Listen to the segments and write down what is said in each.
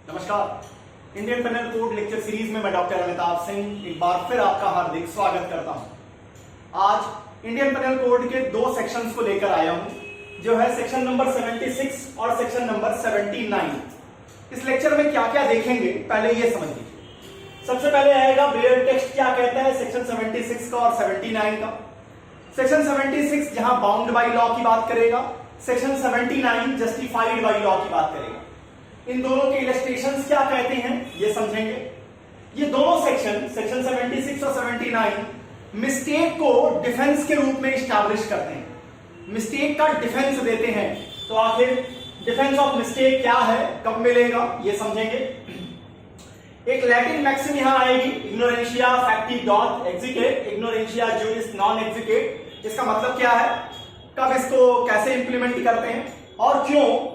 नमस्कार। Indian penal code lecture series में मैं डॉक्टर अमिताभ सिंह एक बार फिर आपका हार्दिक स्वागत करता हूं। आज इंडियन पेनल कोड के दो सेक्शंस को लेकर आया हूं, जो है सेक्शन नंबर 76 और सेक्शन नंबर 79। इस लेक्चर में क्या क्या देखेंगे पहले ये समझ लीजिए। सबसे पहले आएगा बेयर टेक्स्ट क्या कहता है सेक्शन 76 का और 79 का। सेक्शन 76 जहां बाउंड बाई लॉ की बात करेगा, सेक्शन 79 जस्टिफाइड बाई लॉ की बात करेगा। इन दोनों के इलस्ट्रेशंस क्या कहते हैं ये समझेंगे। ये दोनों सेक्शन 76 और 79 मिस्टेक को डिफेंस के रूप में एस्टैब्लिश करते हैं, मिस्टेक का डिफेंस देते हैं। तो आखिर डिफेंस ऑफ मिस्टेक क्या है, कब मिलेगा, ये समझेंगे। एक लैटिन मैक्सिम यहां आएगी, इग्नोरेंशिया फैक्टी डॉट एग्जीक्यूट, इग्नोरेंशिया जुरिस नॉन एग्जीक्यूट। इसका मतलब क्या है, कब इसको कैसे इंप्लीमेंट करते हैं और क्यों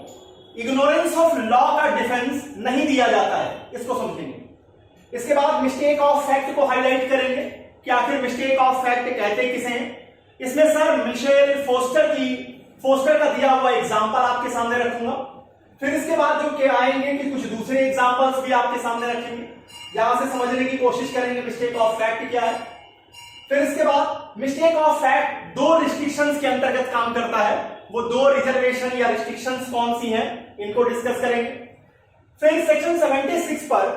इग्नोरेंस ऑफ लॉ का डिफेंस नहीं दिया जाता है, इसको समझेंगे। इसके बाद मिस्टेक ऑफ फैक्ट को हाईलाइट करेंगे कि आखिर मिस्टेक ऑफ फैक्ट कहते किसे हैं। इसमें सर मिशेल फोस्टर का दिया हुआ एग्जांपल आपके सामने रखूंगा। फिर इसके बाद जो के आएंगे कि कुछ दूसरे एग्जांपल्स भी आपके सामने रखेंगे, यहां से समझने की कोशिश करेंगे मिस्टेक ऑफ फैक्ट क्या है। फिर इसके बाद मिस्टेक ऑफ फैक्ट दो रिस्ट्रिक्शंस के अंतर्गत काम करता है, वो दो रिजर्वेशन या रिस्ट्रिक्शंस कौन सी हैं, इनको डिस्कस करेंगे। फिर सेक्शन 76 पर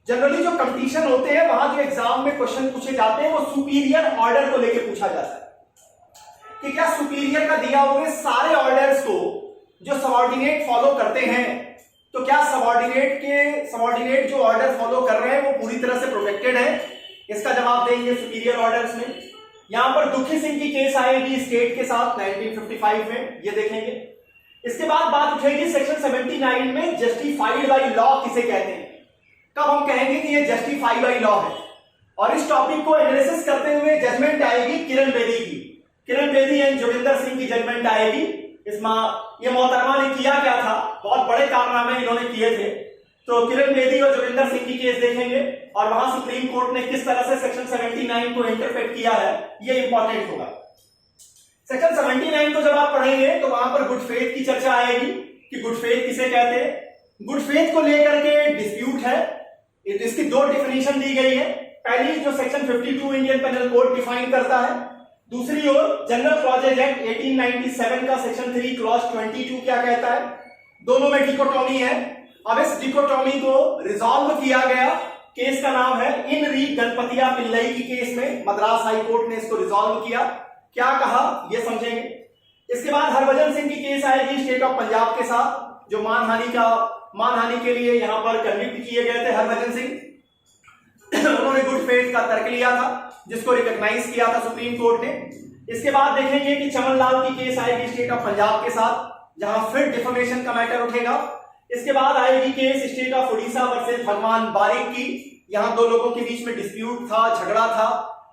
जनरली जो कंपटीशन होते हैं, वहां जो एग्जाम में क्वेश्चन पूछे जाते हैं वो सुपीरियर ऑर्डर को लेकर पूछा जाता है कि क्या सुपीरियर का दिया हुए सारे ऑर्डर्स को जो सबऑर्डिनेट फॉलो करते हैं, तो क्या सबऑर्डिनेट जो ऑर्डर फॉलो कर रहे हैं वो पूरी तरह से प्रोटेक्टेड है। इसका जवाब देंगे सुपीरियर ऑर्डर्स में। यहां पर दुखी सिंह की केस आएगी स्टेट के साथ 1955 में, ये देखेंगे। इसके बाद बात उठेगी सेक्शन 79 में जस्टिफाइड बाई लॉ किसे कहते हैं, कब हम कहेंगे कि ये जस्टिफाइड बाई लॉ है। और इस टॉपिक को एनालिसिस करते हुए जजमेंट आएगी किरण बेदी की, किरण बेदी एंड जोगिंदर सिंह की जजमेंट आएगी। इसमें ये मोहतरमा ने किया क्या था, बहुत बड़े कारनामे इन्होंने किए थे। तो किरण बेदी और जोगिंदर सिंह की केस देखेंगे और वहां सुप्रीम कोर्ट ने किस तरह से सेक्शन 79 को इंटरप्रेट किया है, ये इंपॉर्टेंट होगा। सेक्शन 79 को जब आप पढ़ेंगे तो वहां पर गुड फेथ की चर्चा आएगी कि गुड फेथ किसे कहते हैं। गुड फेथ को लेकर के डिस्प्यूट है, इसकी दो डेफिनेशन दी गई है। पहली जो section 52 Indian penal code define करता है, दूसरी ओर जनरल क्लॉजेज एक्ट 1897 का सेक्शन 3 क्लॉज 22 क्या कहता है। दोनों में डिकोटोमी है। अब इस डिकोटोमी को रिजॉल्व किया गया, केस का नाम है इन री गणपतिया पिल्लई की केस में मद्रास हाई कोर्ट ने इसको रिजॉल्व किया। क्या कहा ये समझेंगे। इसके बाद हरभजन सिंह की केस आएगी स्टेट ऑफ पंजाब के साथ, जो मानहानि के लिए यहां पर कन्विक्ट किए गए थे हरभजन सिंह। उन्होंने गुड फेथ का तर्क लिया था, जिसको रिकॉग्नाइज किया था सुप्रीम कोर्ट ने। इसके बाद देखेंगे कि चमन लाल की केस आएगी स्टेट ऑफ पंजाब के साथ, जहां फिर डिफेमेशन का मैटर उठेगा। इसके बाद आएगी case state of Orissa versus भगवान बारिक की। यहां दो लोगों के बीच में डिस्प्यूट था, झगड़ा था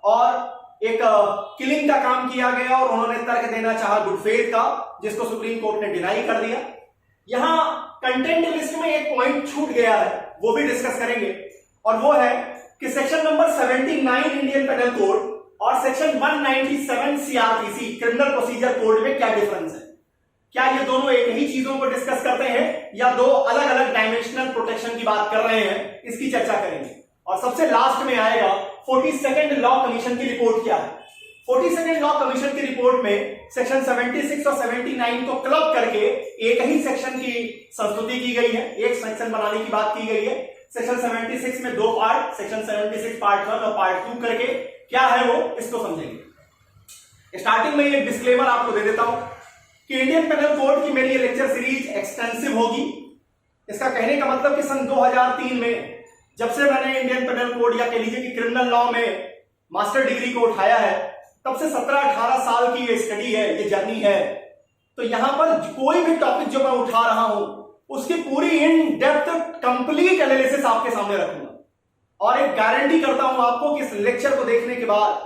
और एक किलिंग का काम किया गया और उन्होंने तर्क देना चाहा गुड फेथ का, जिसको सुप्रीम कोर्ट ने डिनाई कर दिया। यहां कंटेंट लिस्ट में एक पॉइंट छूट गया है, वो भी डिस्कस करेंगे, और वो है कि section number 79 Indian penal code और section 197 CrPC criminal procedure code में क्या डिफरेंस है। क्या ये दोनों एक ही चीजों को डिस्कस करते हैं या दो अलग अलग डायमेंशनल प्रोटेक्शन की बात कर रहे हैं, इसकी चर्चा करेंगे। और सबसे लास्ट में आएगा 42nd लॉ कमीशन की रिपोर्ट क्या है। 42nd लॉ कमीशन की रिपोर्ट में सेक्शन 76 और 79 को क्लब करके एक ही सेक्शन की संस्तुति की गई है, एक सेक्शन बनाने की बात की गई है। सेक्शन 76 में दो पार्ट, सेक्शन 76 पार्ट 1 और पार्ट 2 करके क्या है वो, इसको समझेंगे। स्टार्टिंग में एक डिस्क्लेमर आपको दे देता हूं कि इंडियन पेनल कोड की मेरी लेक्चर सीरीज एक्सटेंसिव होगी। इसका कहने का मतलब कि सन 2003 में जब से मैंने इंडियन पेनल कोड या कह लीजिए कि क्रिमिनल लॉ में मास्टर डिग्री को उठाया है, तब से 17-18 साल की ये स्टडी है, ये जर्नी है। तो यहां पर कोई भी टॉपिक जो मैं उठा रहा हूं उसकी पूरी इन डेप्थ कंप्लीट एनालिसिस आपके सामने रखूंगा। और एक गारंटी करता हूं आपको कि इस लेक्चर को देखने के बाद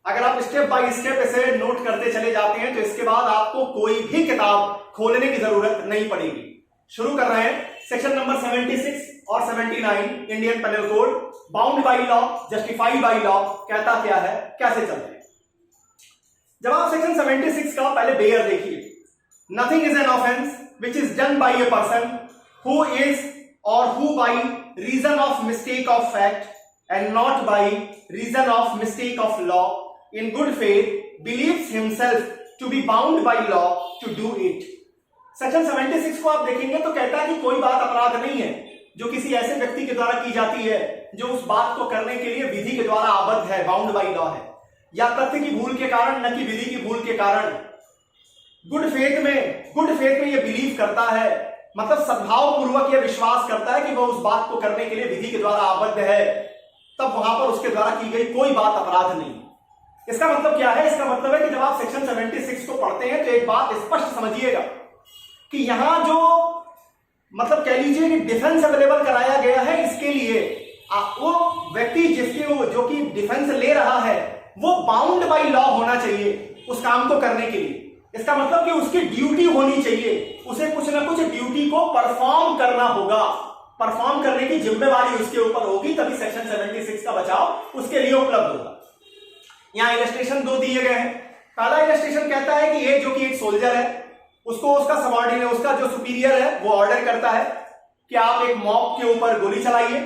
अगर आप स्टेप बाय स्टेप ऐसे नोट करते चले जाते हैं तो इसके बाद आपको कोई भी किताब खोलने की जरूरत नहीं पड़ेगी। शुरू कर रहे हैं सेक्शन नंबर 76 और 79 Indian penal code, bound by law, justified by law कहता क्या है, कैसे चलते हैं। जब आप सेक्शन 76 का पहले बेयर देखिए, nothing is an offence which is done by a person who is or who by reason of mistake of fact and not by reason of mistake of law in good faith believes himself to be bound by law to do it. Section 76 को आप देखेंगे तो कहता है कि कोई बात अपराध नहीं है जो किसी ऐसे व्यक्ति के द्वारा की जाती है जो उस बात को करने के लिए विधि के द्वारा आबद्ध है, बाउंड बाई लॉ है, या तथ्य की भूल के कारण, न कि विधि की भूल के कारण। गुड फेथ में ये बिलीव करता है, मतलब सद्भाव पूर्वक ये विश्वास करता है कि वह उस बात को करने के लिए विधि के द्वारा आबद्ध है, तब वहां पर उसके द्वारा की गई कोई बात अपराध नहीं। इसका मतलब क्या है? इसका मतलब है कि जब आप सेक्शन 76 को पढ़ते हैं तो एक बात स्पष्ट समझिएगा कि यहां जो मतलब कह लीजिए कि डिफेंस अवेलेबल कराया गया है, इसके लिए वो व्यक्ति जो कि डिफेंस ले रहा है वो बाउंड बाई लॉ होना चाहिए उस काम को करने के लिए। इसका मतलब कि उसकी ड्यूटी होनी चाहिए, उसे कुछ ना कुछ ड्यूटी को परफॉर्म करना होगा, परफॉर्म करने की जिम्मेवारी उसके ऊपर होगी, तभी सेक्शन 76 का बचाव उसके लिए उपलब्ध होगा। यहां इलस्ट्रेशन दो दिए गए हैं। पहला इलस्ट्रेशन कहता है कि ये जो कि एक सोल्जर है, उसको उसका सबऑर्डिनेट, उसका जो सुपीरियर है वो ऑर्डर करता है कि आप एक मॉब के ऊपर गोली चलाइए।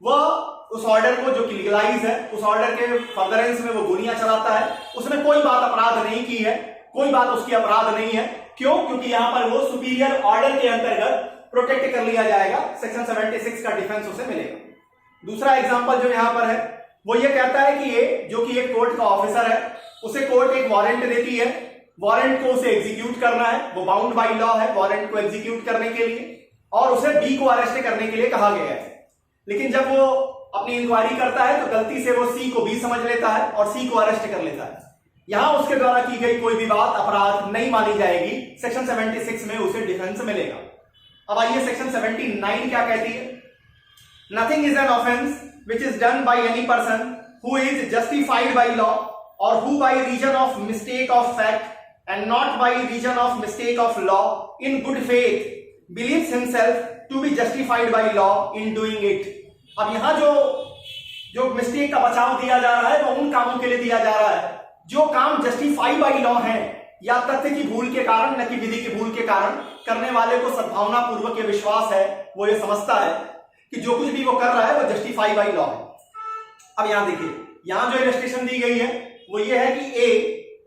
वह उस ऑर्डर को जो कि लीगलाइज है, उस ऑर्डर के फर्दरेंस में वो गोलियां चलाता है। उसने कोई बात अपराध नहीं की है, कोई बात उसकी अपराध नहीं है। क्यों? क्योंकि यहां पर वो सुपीरियर ऑर्डर के अंतर्गत प्रोटेक्ट कर लिया जाएगा, सेक्शन 76 का डिफेंस उसे मिलेगा। दूसरा एग्जांपल जो यहां पर है वो ये कहता है कि ये जो कि एक कोर्ट का ऑफिसर है, उसे कोर्ट एक वारंट देती है, वारंट को उसे एग्जीक्यूट करना है, वो बाउंड बाई लॉ है वारंट को एग्जीक्यूट करने के लिए, और उसे बी को अरेस्ट करने के लिए कहा गया है। लेकिन जब वो अपनी इंक्वायरी करता है तो गलती से वो सी को बी समझ लेता है और सी को अरेस्ट कर लेता है। यहां उसके द्वारा की गई कोई भी बात अपराध नहीं मानी जाएगी, सेक्शन 76 में उसे डिफेंस मिलेगा। अब आइए सेक्शन 79 क्या कहती है। Nothing is an offence which is done by any person who is justified by law or who by reason of mistake of fact and not by reason of mistake of law in good faith believes himself to be justified by law in doing it। अब यहां जो mistake का बचाव दिया जा रहा है वो उन कामों के लिए दिया जा रहा है जो काम जस्टिफाई बाई लॉ है, या तथ्य की भूल के कारण, न कि विधि की भूल के कारण। करने वाले को सद्भावना पूर्वक ये विश्वास है, वो ये समझता है कि जो कुछ भी वो कर रहा है वो जस्टिफाई बाई लॉ है। अब यहां देखिए, यहां जो इलस्ट्रेशन दी गई है वो ये है कि ए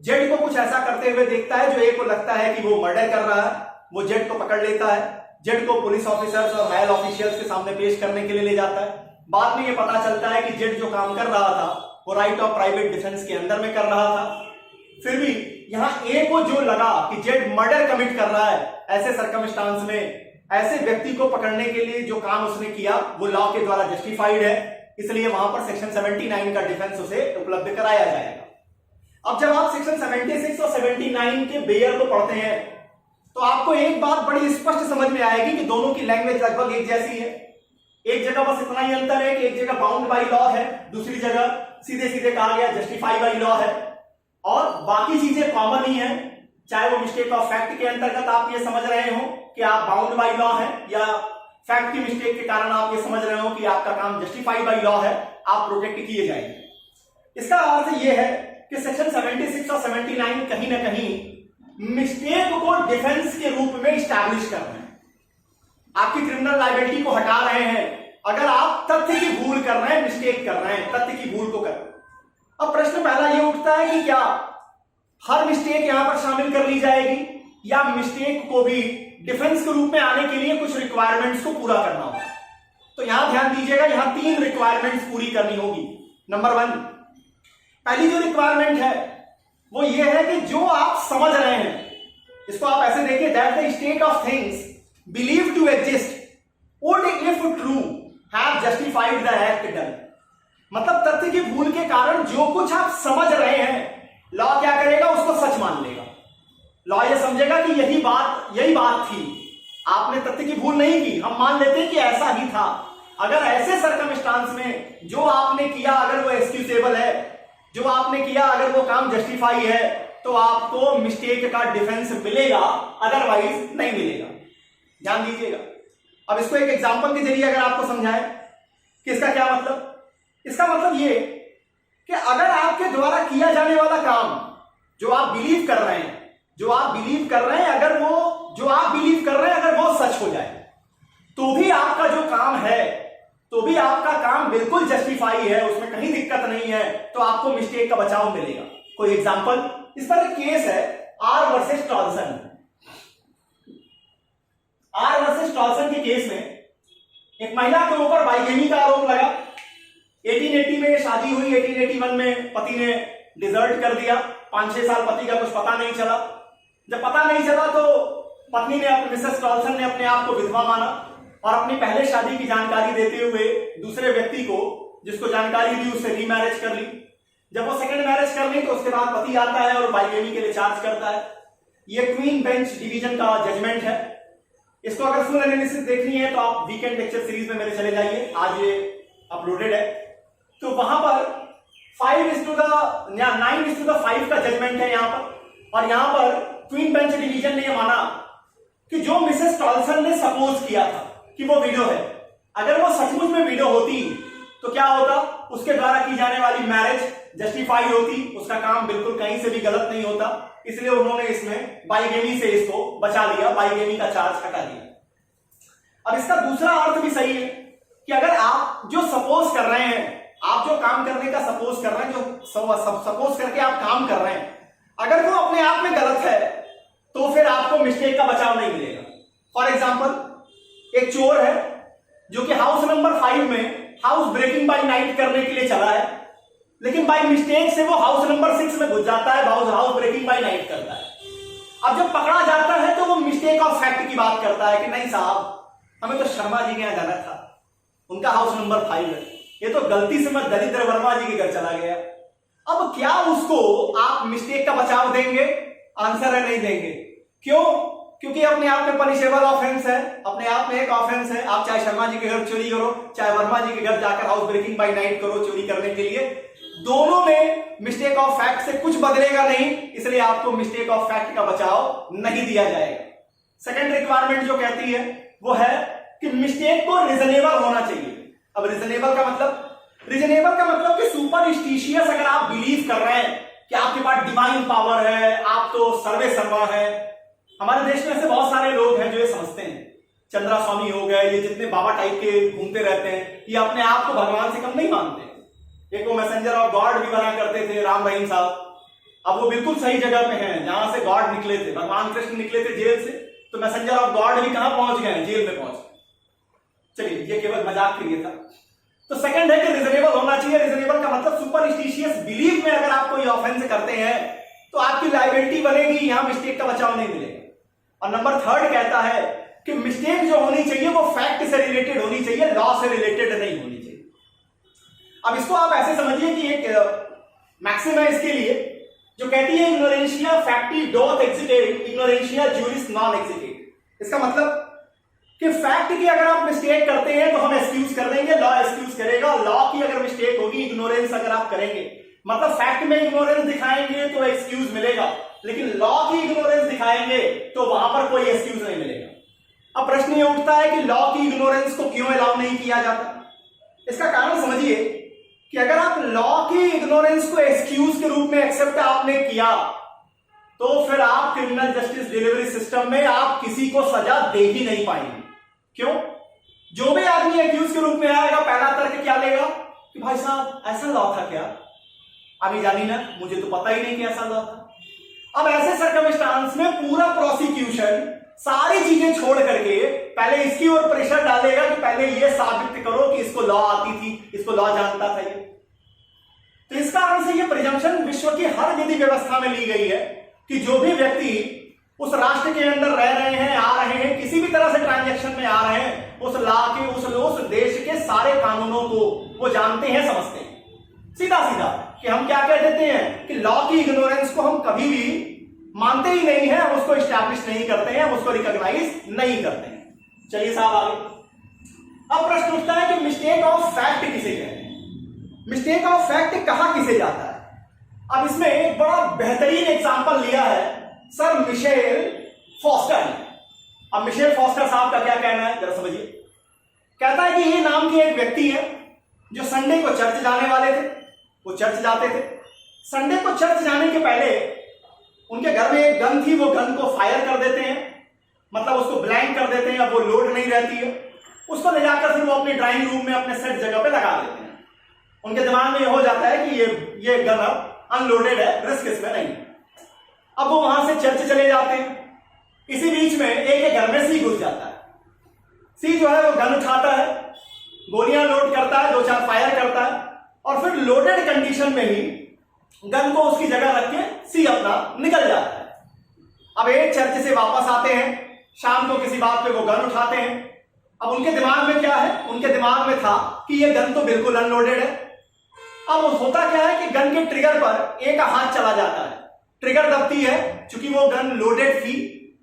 जेड को कुछ ऐसा करते हुए देखता है जो ए को लगता है कि वो मर्डर कर रहा है। वो जेड को पकड़ लेता है, जेड को पुलिस ऑफिसर्स और हायर ऑफिशियल्स के सामने पेश करने के लिए ले जाता है। बाद में ये पता चलता है कि जेड जो काम कर रहा था वो राइट ऑफ प्राइवेट डिफेंस के अंदर में कर रहा था। फिर भी यहां ए को जो लगा कि जेड मर्डर कमिट कर रहा है, ऐसे सर्कमस्टांस में ऐसे व्यक्ति को पकड़ने के लिए जो काम उसने किया वो लॉ के द्वारा जस्टिफाइड है, इसलिए वहां पर सेक्शन 79 का डिफेंस उसे उपलब्ध कराया जाएगा। अब जब आप सेक्शन 76 और 79 के बेयर को पढ़ते हैं तो आपको एक बात बड़ी स्पष्ट समझ में आएगी कि दोनों की लैंग्वेज लगभग एक जैसी है। एक जगह बस इतना ही अंतर है कि एक जगह बाउंड बाई लॉ है, दूसरी जगह सीधे सीधे कहा गया जस्टिफाई बाई लॉ है, और बाकी चीजें कॉमन ही है। चाहे वो मिस्टेक ऑफ फैक्ट के अंतर्गत आप ये समझ रहे हो कि आप बाउंड बाई लॉ है, या फैक्ट की मिस्टेक के कारण आप ये समझ रहे हो कि आपका काम जस्टिफाई बाई लॉ है, आप प्रोटेक्ट किए जाएंगे। इसका अर्थ ये है कि सेक्शन 76 और 79 कहीं ना कहीं मिस्टेक को डिफेंस के रूप में स्टैब्लिश कर रहे हैं, आपकी क्रिमिनल लायबिलिटी को हटा रहे हैं अगर आप तथ्य की भूल कर रहे हैं, मिस्टेक कर रहे हैं, तथ्य की भूल को कर रहे हैं। अब प्रश्न पहला ये उठता है कि क्या हर मिस्टेक यहां पर शामिल कर ली जाएगी, या मिस्टेक को भी डिफेंस के रूप में आने के लिए कुछ रिक्वायरमेंट्स को पूरा करना होगा। तो यहां ध्यान दीजिएगा, यहां 3 रिक्वायरमेंट्स पूरी करनी होगी। नंबर 1, पहली जो रिक्वायरमेंट है वो ये है कि जो आप समझ रहे हैं, इसको आप ऐसे देखिए, that the state of things believe to exist would if true have justified the act done. मतलब तथ्य की भूल के कारण जो कुछ आप समझ रहे हैं, लॉ क्या करेगा, उसको सच मान लेगा। लॉ ये समझेगा कि यही बात थी, आपने तथ्य की भूल नहीं की, हम मान लेते हैं कि ऐसा ही था। अगर ऐसे सर्कमस्टांस में जो आपने किया अगर वो एक्सक्यूजेबल है, जो आपने किया अगर वो काम जस्टिफाई है, तो आपको मिस्टेक का डिफेंस मिलेगा, अदरवाइज नहीं मिलेगा। ध्यान दीजिएगा। अब इसको एक एग्जांपल के जरिए अगर आपको समझाएं कि इसका क्या मतलब, इसका मतलब ये कि अगर आपके द्वारा किया जाने वाला काम जो आप बिलीव कर रहे हैं, अगर वो जो आप बिलीव कर रहे हैं अगर वो सच हो जाए, तो भी आपका जो काम है, तो भी आपका काम बिल्कुल जस्टिफाई है, उसमें कहीं दिक्कत नहीं है, तो आपको मिस्टेक का बचाव मिलेगा। कोई एग्जांपल, इस पर एक केस है R versus Toulson. R versus Toulson के केस में एक महिला के ऊपर बाइगेमी का आरोप लगा। 1880 में शादी हुई, 1881 में पति ने डिजर्ट कर दिया। 5-6 साल पति का कुछ पता नहीं चला। जब पता नहीं चला तो पत्नी ने, मिसेस टॉल्सन ने अपने आप को विधवा माना और अपनी पहले शादी की जानकारी देते हुए दूसरे व्यक्ति को, जिसको जानकारी दी, उससे रीमैरिज कर ली। जब वो सेकंड मैरिज कर ली तो उसके बाद पति आता है और बाइगेमी के लिए चार्ज करता है। ये क्वीन बेंच डिवीजन का जजमेंट है। इसको अगर फुल एनालिसिस देखनी है तो आप वीकेंड लेक्चर सीरीज में मेरे चले जाइए, आज ये अपलोडेड है। तो वहां पर 9:5 का जजमेंट है यहां पर, और यहां पर क्वीन बेंच डिवीजन ने यह माना कि जो मिसेस टॉल्सन ने सपोज किया था कि वो विडो है, अगर वो सचमुच में विडो होती तो क्या होता, उसके द्वारा की जाने वाली मैरिज जस्टिफाई होती, उसका काम बिल्कुल कहीं से भी गलत नहीं होता। इसलिए उन्होंने इसमें बाइगेमी से इसको बचा लिया, बाइगेमी का चार्ज हटा दिया। अब इसका दूसरा अर्थ भी सही है कि अगर आप जो सपोज कर रहे हैं, आप जो काम करने का सपोज कर रहे हैं, जो सपोज करके आप काम कर रहे हैं, अगर वो अपने आप में गलत है तो फिर आपको मिस्टेक का बचाव नहीं मिलेगा। फॉर एग्जाम्पल, एक चोर है जो कि हाउस नंबर 5 में हाउस ब्रेकिंग बाय नाइट करने के लिए चला है, लेकिन बाय मिस्टेक से वो हाउस नंबर 6 में घुस जाता है, हाउस ब्रेकिंग बाय नाइट करता है। अब जब पकड़ा जाता है तो वो मिस्टेक ऑफ फैक्ट की बात करता है कि नहीं साहब, हमें तो शर्मा जी के यहां जाना था, उनका हाउस नंबर 5 है, ये तो गलती से मैं दरिद्र वर्मा जी के घर चला गया। अब क्या उसको आप मिस्टेक का बचाव देंगे? आंसर है नहीं देंगे। क्यों? क्योंकि अपने आप में पनिशेबल ऑफेंस है, अपने आप में एक ऑफेंस है। आप चाहे शर्मा जी के घर चोरी करो, चाहे वर्मा जी के घर जाकर हाउस ब्रेकिंग बाय नाइट करो चोरी करने के लिए, दोनों में मिस्टेक ऑफ फैक्ट से कुछ बदलेगा नहीं, इसलिए आपको मिस्टेक ऑफ फैक्ट का बचाव नहीं दिया जाएगा। सेकंड रिक्वायरमेंट जो कहती है वो है कि मिस्टेक को रीजनेबल होना चाहिए। अब रीजनेबल का मतलब कि सुपरस्टिशियस अगर आप बिलीव कर रहे हैं कि आपके पास डिवाइन पावर है, आप तो सर्वे सर्वा है। हमारे देश में ऐसे बहुत सारे लोग हैं जो ये समझते हैं, चंद्रा स्वामी हो गए, ये जितने बाबा टाइप के घूमते रहते हैं, ये अपने आप को भगवान से कम नहीं मानते। एक वो मैसेंजर ऑफ गॉड भी बना करते थे राम रहीम साहब, अब वो बिल्कुल सही जगह पे हैं जहां से गॉड निकले थे, भगवान कृष्ण निकले थे जेल से, तो मैसेंजर ऑफ गॉड भी कहां पहुंच गए? जेल में पहुंच गए। चलिए, ये केवल मजाक के लिए था। तो सेकंड है कि रिजनेबल होना चाहिए। रिजनेबल का मतलब सुपरस्टिशियस बिलीफ में अगर आप कोई ऑफेंस करते हैं तो आपकी लायबिलिटी बनेगी, यहां मिस्टेक का बचाव नहीं मिलेगा। और नंबर 3 कहता है कि मिस्टेक जो होनी चाहिए वो फैक्ट से रिलेटेड होनी चाहिए, लॉ से रिलेटेड नहीं होनी चाहिए। अब इसको आप ऐसे समझिए कि एक मैक्सिम है इसके लिए जो कहती है इग्नोरेंशिया फैक्टी डोथ एक्जिटेट, इग्नोरेंशिया ज्यूरिस नॉन एक्जिटेट। इसका मतलब कि फैक्ट की अगर आप मिस्टेक करते हैं तो हम एक्सक्यूज कर देंगे, लॉ एक्सक्यूज करेगा। लॉ की अगर मिस्टेक होगी, इग्नोरेंस अगर आप करेंगे, मतलब फैक्ट में इग्नोरेंस दिखाएंगे तो एक्सक्यूज मिलेगा, लेकिन लॉ की इग्नोरेंस दिखाएंगे तो वहां पर कोई एक्सक्यूज नहीं मिलेगा। अब प्रश्न ये उठता है कि लॉ की इग्नोरेंस को क्यों अलाउ नहीं किया जाता? इसका कारण समझिए कि अगर आप लॉ की इग्नोरेंस को एक्सक्यूज के रूप में एक्सेप्ट आपने किया तो फिर आप क्रिमिनल जस्टिस डिलीवरी सिस्टम में आप किसी को सजा दे ही नहीं पाएंगे। क्यों? जो भी आदमी एक्यूज के रूप में आएगा, पहला तर्क क्या लेगा कि भाई साहब ऐसा लॉ था क्या? अभी जानी ना, मुझे तो पता ही नहीं कि ऐसा लॉ था। अब ऐसे सर्कमस्टांस में पूरा प्रोसिक्यूशन सारी चीजें छोड़ करके पहले इसकी ओर प्रेशर डालेगा कि पहले ये साबित करो कि इसको लॉ आती थी, इसको लॉ जानता था ये। तो इस कारण से ये प्रिजम्पशन विश्व की हर विधि व्यवस्था में ली गई है कि जो भी व्यक्ति उस राष्ट्र के अंदर रह रहे हैं, आ रहे हैं, किसी भी तरह से ट्रांजैक्शन में आ रहे हैं, उस लॉ के, उस देश के सारे कानूनों को वो जानते हैं, समझते हैं। सीधा सीधा कि हम क्या कह देते हैं कि लॉ की इग्नोरेंस को हम कभी भी मानते ही नहीं है, हम उसको एस्टैब्लिश नहीं करते हैं, हम उसको रिकॉग्नाइज नहीं करते हैं। चलिए साहब आगे। अब प्रश्न उठता है कि मिस्टेक ऑफ फैक्ट किसे कहते हैं? मिस्टेक ऑफ फैक्ट कहां किसे जाता है? अब इसमें एक बड़ा बेहतरीन एग्जांपल लिया है सर मिशेल फॉस्टर ने। अब मिशेल फॉस्टर साहब का क्या कहना है जरा समझिए। कहता है कि ये नाम के एक व्यक्ति है जो संडे को चर्च जाने वाले थे, वो चर्च जाते थे। संडे को चर्च जाने के पहले उनके घर में एक गन थी, वो गन को फायर कर देते हैं, मतलब उसको ब्लैंक कर देते हैं, अब वो लोड नहीं रहती है। उसको ले जाकर फिर वो अपने ड्राइंग रूम में अपने सेट जगह पे लगा देते हैं। उनके दिमाग में ये हो जाता है कि ये गन अब अनलोडेड है, रिस्क इसमें नहीं है। अब वो वहां से चर्च चले जाते हैं। इसी बीच में एक घर में सी घुस जाता है। सी जो है वो गन उठाता है, गोलियां लोड करता है, 2-4 फायर करता है और फिर लोडेड कंडीशन में ही गन को उसकी जगह रख के सी अपना निकल जाता है। अब एक चर्च से वापस आते हैं, शाम को किसी बात पे वो गन उठाते हैं। अब उनके दिमाग में क्या है? उनके दिमाग में था कि ये गन तो बिल्कुल अनलोडेड है। अब होता क्या है कि गन के ट्रिगर पर एक हाथ चला जाता है, ट्रिगर दबती है, चूंकि वो गन लोडेड थी,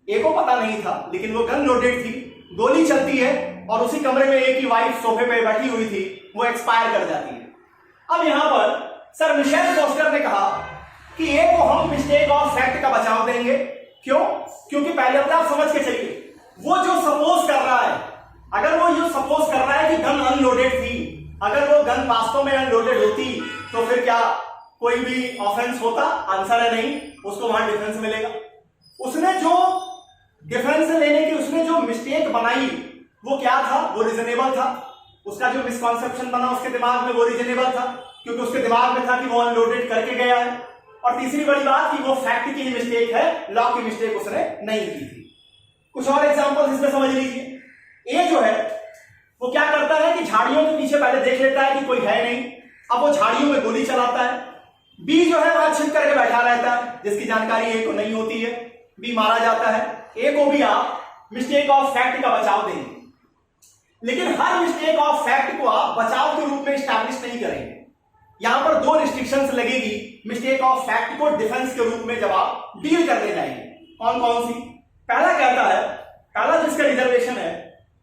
एक को पता नहीं था लेकिन वो गन लोडेड थी, गोली चलती है और उसी कमरे में एक की वाइफ सोफे पे बैठी हुई थी, वो एक्सपायर कर जाती है। अब यहां पर सर मिशेल फोस्टर ने कहा कि एक को हम मिस्टेक ऑफ फैक्ट का बचाव देंगे। क्यों? क्योंकि पहले अपने आप समझ के चलिए, वो जो सपोज कर रहा है, अगर वो ये सपोज कर रहा है कि गन अनलोडेड थी, अगर वो गन वास्तव में अनलोडेड होती तो फिर क्या कोई भी ऑफेंस होता? आंसर है नहीं, उसको वहां डिफेंस मिलेगा। उसने जो डिफेंस लेने की उसने जो मिस्टेक बनाई वो क्या था? वो रीजनेबल था। उसका जो मिसकॉन्सेप्शन बना उसके दिमाग में वो रीजनेबल था, क्योंकि उसके दिमाग में था कि वो अनलोडेड करके गया है। और तीसरी बड़ी बात कि वो फैक्ट की ही मिस्टेक है, लॉ की मिस्टेक उसने नहीं की थी। कुछ और एग्जांपल्स इसमें समझ लीजिए। ए जो है वो क्या करता है कि झाड़ियों के पीछे पहले देख लेता है कि कोई है नहीं, अब वो झाड़ियों में गोली चलाता है। बी जो है वह छिप करके बैठा रहता है, जिसकी जानकारी ए को नहीं होती है, बी मारा जाता है। ए को भी आप मिस्टेक ऑफ फैक्ट का बचाव देंगे, लेकिन हर मिस्टेक ऑफ फैक्ट को आप बचाव के रूप में स्टैब्लिश नहीं करेंगे। यहां पर 2 रिस्ट्रिक्शंस लगेगी मिस्टेक ऑफ फैक्ट को डिफेंस के रूप में जब आप डील करने जाएंगे। कौन कौन सी? पहला कहता है, पहला जिसका रिजर्वेशन है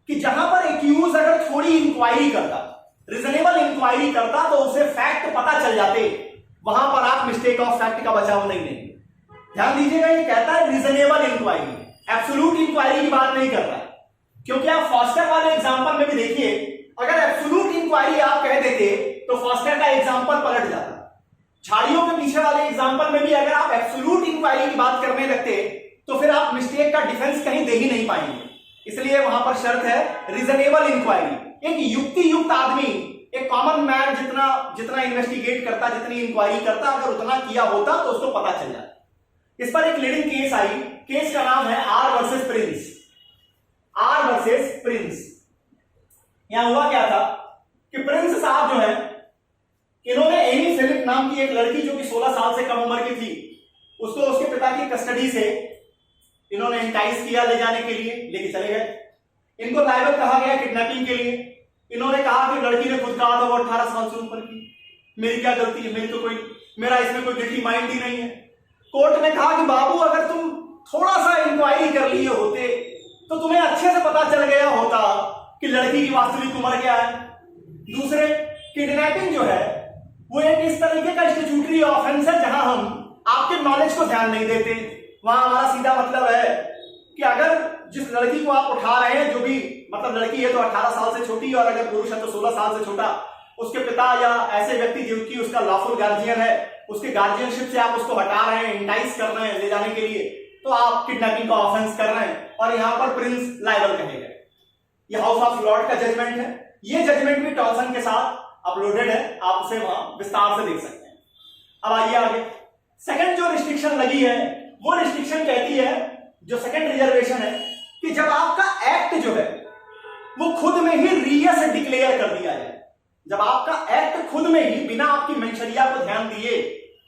कि जहां पर एक्यूज अगर थोड़ी इंक्वायरी करता, रीजनेबल इंक्वायरी करता, तो उसे फैक्ट पता चल जाते, वहां पर आप मिस्टेक ऑफ फैक्ट का बचाव नहीं देंगे। ध्यान दीजिएगा, ये कहता है रीजनेबल इंक्वायरी, एब्सोल्यूट इंक्वायरी की बात नहीं कर रहा है। क्योंकि आप फॉस्टर वाले एग्जांपल में भी देखिए, अगर एब्सोल्यूट इंक्वायरी आप कह देते तो फॉस्टर का एग्जांपल पलट जाता। झाड़ियों के पीछे वाले एग्जांपल में भी अगर आप एब्सोल्यूट इंक्वायरी की बात करने लगते तो फिर आप मिस्टेक का डिफेंस कहीं दे ही नहीं पाएंगे। इसलिए वहां पर शर्त है रीजनेबल इंक्वायरी। एक युक्ति युक्त आदमी, एक कॉमन मैन जितना इन्वेस्टिगेट करता, जितनी इंक्वायरी करता, अगर उतना किया होता तो उसको पता चल जाता। इस पर एक लीडिंग केस आई, केस का नाम है R versus Prince. R versus Prince. यहां हुआ क्या था कि प्रिंस साहब जो है, इन्होंने एनी फिलिप नाम की एक लड़की जो कि 16 साल से कम उम्र की थी, उसको उसके पिता की कस्टडी से इन्होंने इंटाइस किया ले जाने के लिए, लेके चले गए। इनको लायबल कहा गया किडनैपिंग के लिए। इन्होंने कहा कि लड़की ने खुद कहा था वो 18 साल से ऊपर की, मेरी क्या गलती है, मेरा इसमें कोई गिल्टी माइंड ही नहीं है। कोर्ट ने कहा कि बाबू अगर तुम थोड़ा सा इंक्वायरी कर लिए होते तो तुम्हें अच्छे से पता चल गया होता कि लड़की की वास्तविक उम्र क्या है। दूसरे, किडनैपिंग जो है वो एक इस तरीके का स्टैट्यूटरी ऑफेंस है जहां हम आपके नॉलेज को ध्यान नहीं देते। वहां हमारा सीधा मतलब है कि अगर जिस लड़की को आप उठा रहे हैं, जो भी मतलब लड़की है तो 18 साल से छोटी, और अगर पुरुष है तो 16 साल से छोटा, उसके पिता या ऐसे व्यक्ति जो कि उसका लॉफुल गार्जियन है, उसके गार्जियनशिप से आप उसको हटा रहे हैं, इंटाइस कर रहे हैं ले जाने के लिए, तो आप किडनैपिंग का ऑफेंस कर रहे हैं और यहां पर प्रिंस लायबल कहे गए। ये हाउस ऑफ लॉर्ड का जजमेंट है। ये जजमेंट भी टॉसन के साथ अपलोडेड है, आप उसे वहां विस्तार से देख सकते हैं। अब आइए आगे। सेकंड जो रिस्ट्रिक्शन लगी है वो रिस्ट्रिक्शन कहती है, जो सेकंड रिजर्वेशन है, कि जब आपका एक्ट जो है वो खुद में ही रियस डिक्लेयर कर दिया जाए। जब आपका एक्ट खुद में ही बिना आपकी मंशरिया को ध्यान दिए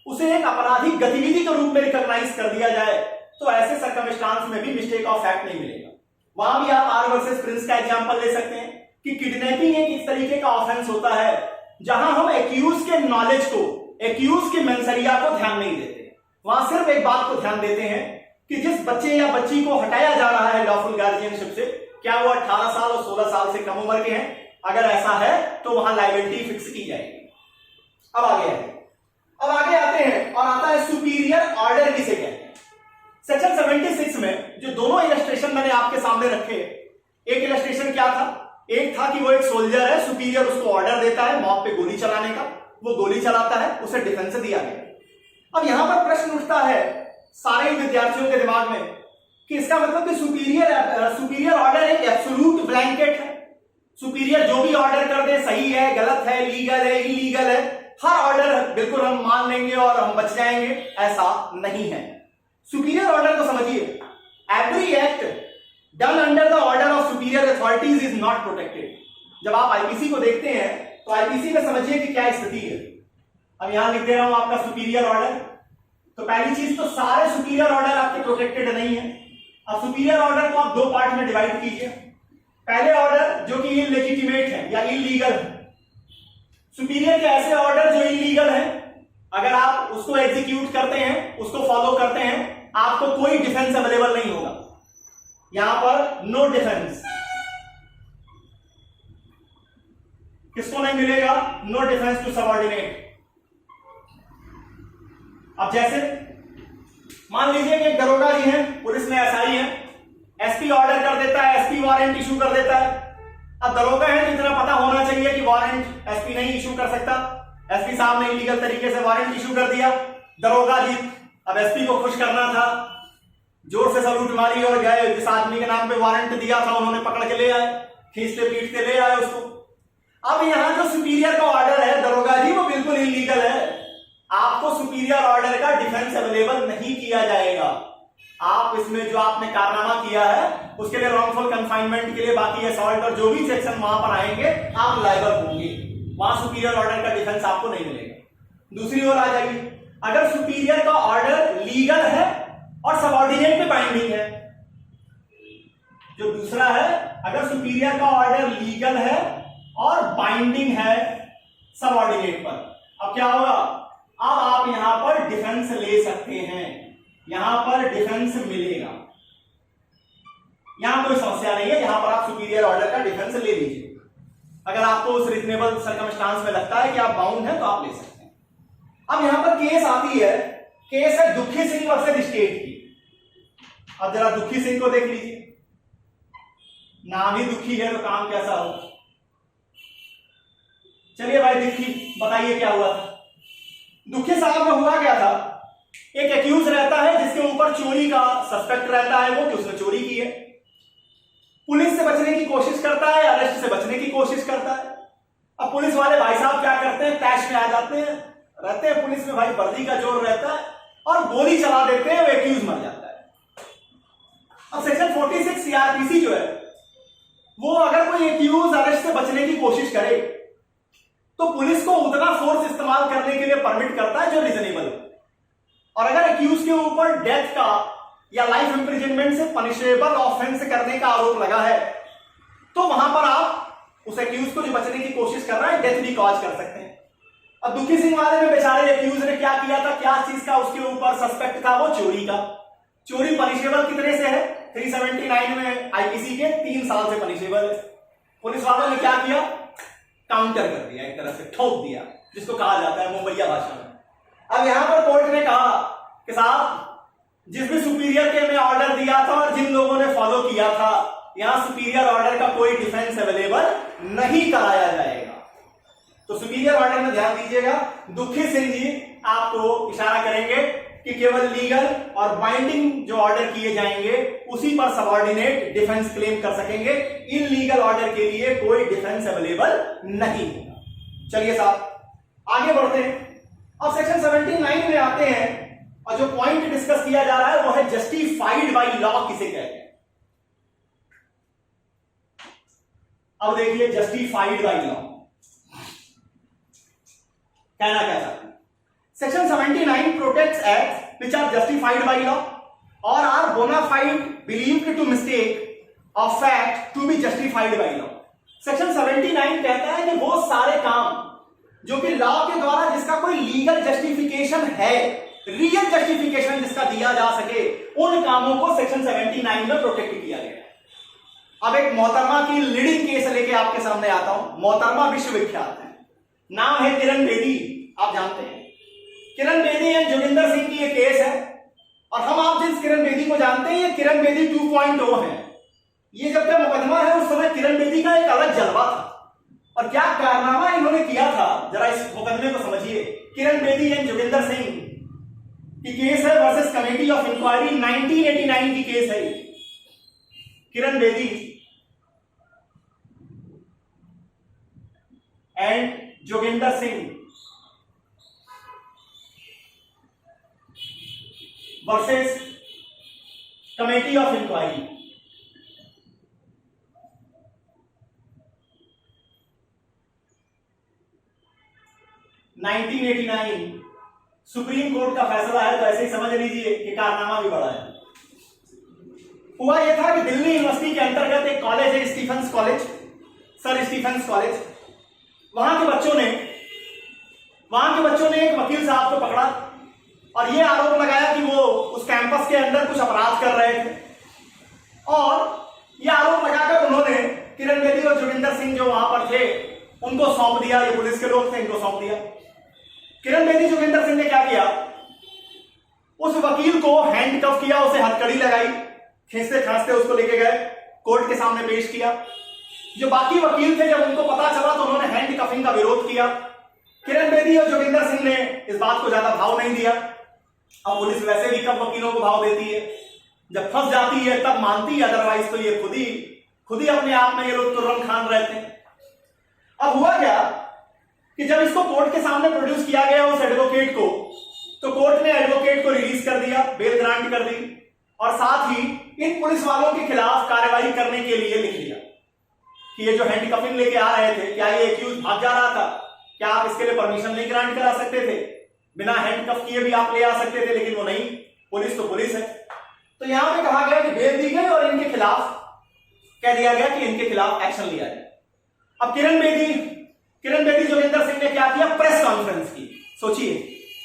उसे एक आपराधिक गतिविधि के रूप में रिकॉग्नाइज कर दिया जाए, तो ऐसे सर्कमस्टांस में भी मिस्टेक ऑफ फैक्ट नहीं मिलेगा। वहां भी आप आर वर्सेस प्रिंस का एग्जांपल ले सकते हैं कि किडनैपिंग एक इस तरीके का ऑफेंस होता है जहां हम एक्यूज के नॉलेज को, एक्यूज की मंशरिया को ध्यान नहीं देते। वहां सिर्फ एक बात को ध्यान देते हैं कि जिस बच्चे या बच्ची को हटाया जा रहा है लॉफुल गार्जियनशिप से, क्या वो 18 साल और 16 साल से कम उम्र के हैं। अगर ऐसा है तो वहां लायबिलिटी फिक्स की जाएगी। अब आगे आते हैं और आता है सुपीरियर ऑर्डर किसे कहते हैं। सेक्शन 76 में जो दोनों इलस्ट्रेशन मैंने आपके सामने रखे, एक इलस्ट्रेशन क्या था, एक था कि वो एक सोल्जर है, सुपीरियर उसको ऑर्डर देता है मॉब पे गोली चलाने का, वो गोली चलाता है, उसे डिफेंस दिया गया। अब यहां पर प्रश्न उठता है सारे विद्यार्थियों के दिमाग में कि इसका मतलब कि सुपीरियर ऑर्डर एक एब्सोल्यूट ब्लैंकेट है। सुपीरियर जो भी ऑर्डर कर दे सही है, गलत है, लीगल है, इलीगल है, हर ऑर्डर बिल्कुल हम मान लेंगे और हम बच जाएंगे, ऐसा नहीं है। सुपीरियर ऑर्डर को समझिए, every act done under the order of superior authorities is not protected. जब आप आईपीसी को देखते हैं तो आईपीसी में समझिए कि क्या स्थिति है। अब यहां लिख दे रहा हूं आपका सुपीरियर ऑर्डर। तो पहली चीज तो सारे सुपीरियर ऑर्डर आपके प्रोटेक्टेड नहीं है। अब सुपीरियर ऑर्डर को आप दो पार्ट में डिवाइड कीजिए। पहले ऑर्डर जो कि इलेजिटिमेट है या इलीगल है। सुपीरियर के ऐसे ऑर्डर जो इलीगल है, अगर आप उसको एग्जीक्यूट करते हैं, उसको फॉलो करते हैं, आपको कोई डिफेंस अवेलेबल नहीं होगा। यहां पर नो डिफेंस, किसको नहीं मिलेगा? No defence to subordinate. अब जैसे मान लीजिए कि एक दरोगा जी हैं, पुलिस में एसआई है, एसपी ऑर्डर कर देता है, एसपी वारंट इशू कर देता है। अब दरोगा है तो इतना पता होना चाहिए कि वारंट एसपी नहीं इशू कर सकता। एसपी साहब ने इलीगल तरीके से वारंट इशू कर दिया, दरोगा जी अब एसपी को खुश करना था, जोर से सलूट मारी और गए, जिस आदमी के नाम पे वारंट दिया था उन्होंने पकड़ के ले आए, खींचते पीटते ले आए उसको। अब यहां जो सुपीरियर का ऑर्डर है दरोगा जी, वो बिल्कुल इलीगल है। आपको सुपीरियर ऑर्डर का डिफेंस अवेलेबल नहीं किया जाएगा। आप इसमें जो आपने कारनामा किया है उसके लिए रॉन्गफुल कन्फाइनमेंट के लिए बाकी असॉल्ट और जो भी सेक्शन वहां पर आएंगे आप लायबल होंगे। वहां सुपीरियर ऑर्डर का डिफेंस आपको नहीं मिलेगा। दूसरी ओर आ जाइए, अगर सुपीरियर का ऑर्डर लीगल है और सबऑर्डिनेट पे बाइंडिंग है, जो दूसरा है, अगर सुपीरियर का ऑर्डर लीगल है और बाइंडिंग है सबऑर्डिनेट पर, अब क्या होगा? अब आप यहां पर डिफेंस ले सकते हैं, यहां पर डिफेंस मिलेगा, यहां कोई समस्या नहीं है। यहां पर आप सुपीरियर ऑर्डर का डिफेंस ले लीजिए। अगर आपको उस रीजनेबल सर्कमस्टांस में लगता है कि आप बाउंड हैं तो आप ले सकते हैं। अब यहां पर केस आती है, केस है दुखी सिंह वर्सेस स्टेट की। अब जरा दुखी सिंह को देख लीजिए, नाम ही दुखी है तो काम कैसा हो। चलिए भाई दुखी, बताइए क्या हुआ था। दुखी साहब में हुआ क्या था, एक एक्यूज रहता है जिसके ऊपर चोरी का सस्पेक्ट रहता है, वो कि उसने चोरी की है। पुलिस से बचने की कोशिश करता है, अरेस्ट से बचने की कोशिश करता है। अब पुलिस वाले भाई साहब क्या करते हैं, तैश में आ जाते हैं, रहते हैं पुलिस में भाई वर्दी का जोर रहता है और गोली चला देते हैं, वो एक्यूज मर जाता है। अब सेक्शन 46 सीआरपीसी जो है वो अगर कोई एक्यूज अरेस्ट से बचने की कोशिश करे तो पुलिस को उतना फोर्स इस्तेमाल करने के लिए परमिट करता है जो रीजनेबल है। और अगर एक्यूज के ऊपर डेथ का या लाइफ इंप्रिजनमेंट से पनिशेबल ऑफेंस करने का आरोप लगा है तो वहां पर आप उस एक्यूज को जो बचने की कोशिश कर रहा है डेथ भी कॉज कर सकते हैं। अब दुखी सिंह वाले में बेचारे एक्यूज ने क्या किया था, क्या चीज का उसके ऊपर सस्पेक्ट था, वो चोरी का। चोरी पनिशेबल कितने से है? 379 में आईपीसी के 3 साल से पनिशेबल है। पुलिस वालों ने क्या किया, काउंटर कर दिया, एक तरह से ठोक दिया, जिसको कहा जाता है मुंबईया भाषा में। अब यहां पर कोर्ट ने कहा कि साहब जिस भी सुपीरियर के में ऑर्डर दिया था और जिन लोगों ने फॉलो किया था, यहां सुपीरियर ऑर्डर का कोई डिफेंस अवेलेबल नहीं कराया जाएगा। तो सुपीरियर ऑर्डर में ध्यान दीजिएगा, दुखी सिंह जी आपको इशारा करेंगे कि केवल लीगल और बाइंडिंग जो ऑर्डर किए जाएंगे उसी पर सबऑर्डिनेट डिफेंस क्लेम कर सकेंगे। इलीगल ऑर्डर के लिए कोई डिफेंस अवेलेबल नहीं होगा। चलिए साहब आगे बढ़ते हैं। अब सेक्शन 79 में आते हैं और जो पॉइंट डिस्कस किया जा रहा है वो है जस्टिफाइड बाय लॉ किसे कहते हैं। अब देखिए जस्टिफाइड बाय लॉ कहना क्या चाहते हैं। Section 79 protects acts which are justified by law और are bona fide believed to mistake of fact to be justified by law. Section 79 कहता है कि वो सारे काम जो कि लॉ के द्वारा जिसका कोई लीगल जस्टिफिकेशन है, रियल जस्टिफिकेशन जिसका दिया जा सके, उन कामों को सेक्शन 79 में प्रोटेक्ट किया गया। अब एक मोहतरमा की लीडिंग केस लेके आपके सामने आता हूं। मोहतरमा विश्वविख्यात है, नाम है किरण बेदी, आप जानते हैं। किरण बेदी एंड जोगिंदर सिंह की ये केस है और हम आप जिस किरण बेदी को जानते हैं ये किरण बेदी 2.0 है। ये जब का मुकदमा है उस समय किरण बेदी का एक अलग जलवा था और क्या कारनामा इन्होंने किया था, जरा इस मुकदमे को समझिए। किरण बेदी एंड जोगिंदर सिंह की केस है वर्सेस कमेटी ऑफ इंक्वायरी, 1989 की केस है। Kiran Bedi and Joginder Singh versus committee of inquiry. Supreme court का फैसला है, तो ऐसे ही समझ लीजिए कि कारनामा भी बड़ा है। हुआ यह था कि दिल्ली यूनिवर्सिटी के अंतर्गत एक कॉलेज है, Stephen's college, sir Stephen's college. वहां के बच्चों ने एक वकील साहब को पकड़ा और यह आरोप लगाया कि वो उस कैंपस के अंदर कुछ अपराध कर रहे थे, और यह आरोप लगाकर उन्होंने किरण बेदी और जोगिंदर सिंह जो वहां पर थे उनको सौंप दिया। ये पुलिस के लोग थे, इनको सौंप दिया। किरण बेदी जोगिंदर सिंह ने क्या किया, उस वकील को हैंडकफ किया, उसे हथकड़ी लगाई, खींचते खांसते उसको लेके गए, कोर्ट के सामने पेश किया। जो बाकी वकील थे, जब उनको पता चला तो उन्होंने हैंडकफिंग का विरोध किया। किरण बेदी और जोगिंदर सिंह ने इस बात को ज्यादा भाव नहीं दिया। अब पुलिस वैसे भी कब वकीलों को भाव देती है, जब फंस जाती है तब मानती है, अदरवाइज तो ये खुद ही अपने आप में ये लोग तुर्रम खान रहते हैं। अब हुआ क्या कि जब इसको कोर्ट के सामने प्रोड्यूस किया गया उस एडवोकेट को, तो कोर्ट ने एडवोकेट को रिलीज कर दिया, बेल ग्रांट कर दी, और साथ ही इन पुलिस वालों के खिलाफ कार्रवाई करने के लिए लिख दिया कि ये जो हैंडकफिंग लेके आ रहे थे, क्या ये एक्यूज भाग जा रहा था, क्या आप इसके लिए परमिशन नहीं ग्रांट करा सकते थे, बिना हैंडकफ किए भी आप ले आ सकते थे, लेकिन वो नहीं, पुलिस तो पुलिस है। तो यहां पे कहा गया कि बेल दी गई और इनके खिलाफ कह दिया गया कि इनके खिलाफ एक्शन लिया जाए। अब किरण बेदी जोगिंदर सिंह ने क्या किया, प्रेस कॉन्फ्रेंस की। सोचिए,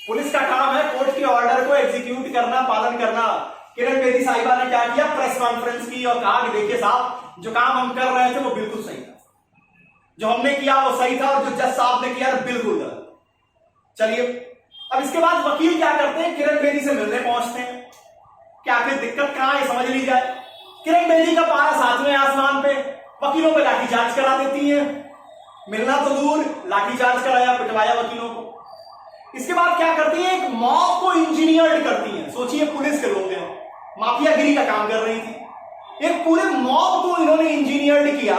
पुलिस का काम है कोर्ट के ऑर्डर को एग्जीक्यूट करना, पालन करना। किरण बेदी साहिबा ने क्या किया, प्रेस कॉन्फ्रेंस की और कहा कि देखिए साहब, जो काम हम कर रहे थे वो बिल्कुल सही था, जो हमने किया वो सही था, और जो जज साहब ने किया बिल्कुल गलत। चलिए, अब इसके बाद वकील क्या करते हैं, किरण बेदी से मिलने पहुंचते हैं कि आखिर दिक्कत कहां है, समझ ली जाए। किरण बेदी का पारा 7वें आसमान पे, वकीलों पे लाठीचार्ज करा देती है, मिलना तो दूर, लाठीचार्ज कराया, पिटवाया वकीलों को। इसके बाद क्या करती है, एक मॉब को इंजीनियर्ड करती है। सोचिए, पुलिस के लोग हैं, माफियागिरी का काम कर रही थी, एक पूरे मॉब को इन्होंने इंजीनियर्ड किया,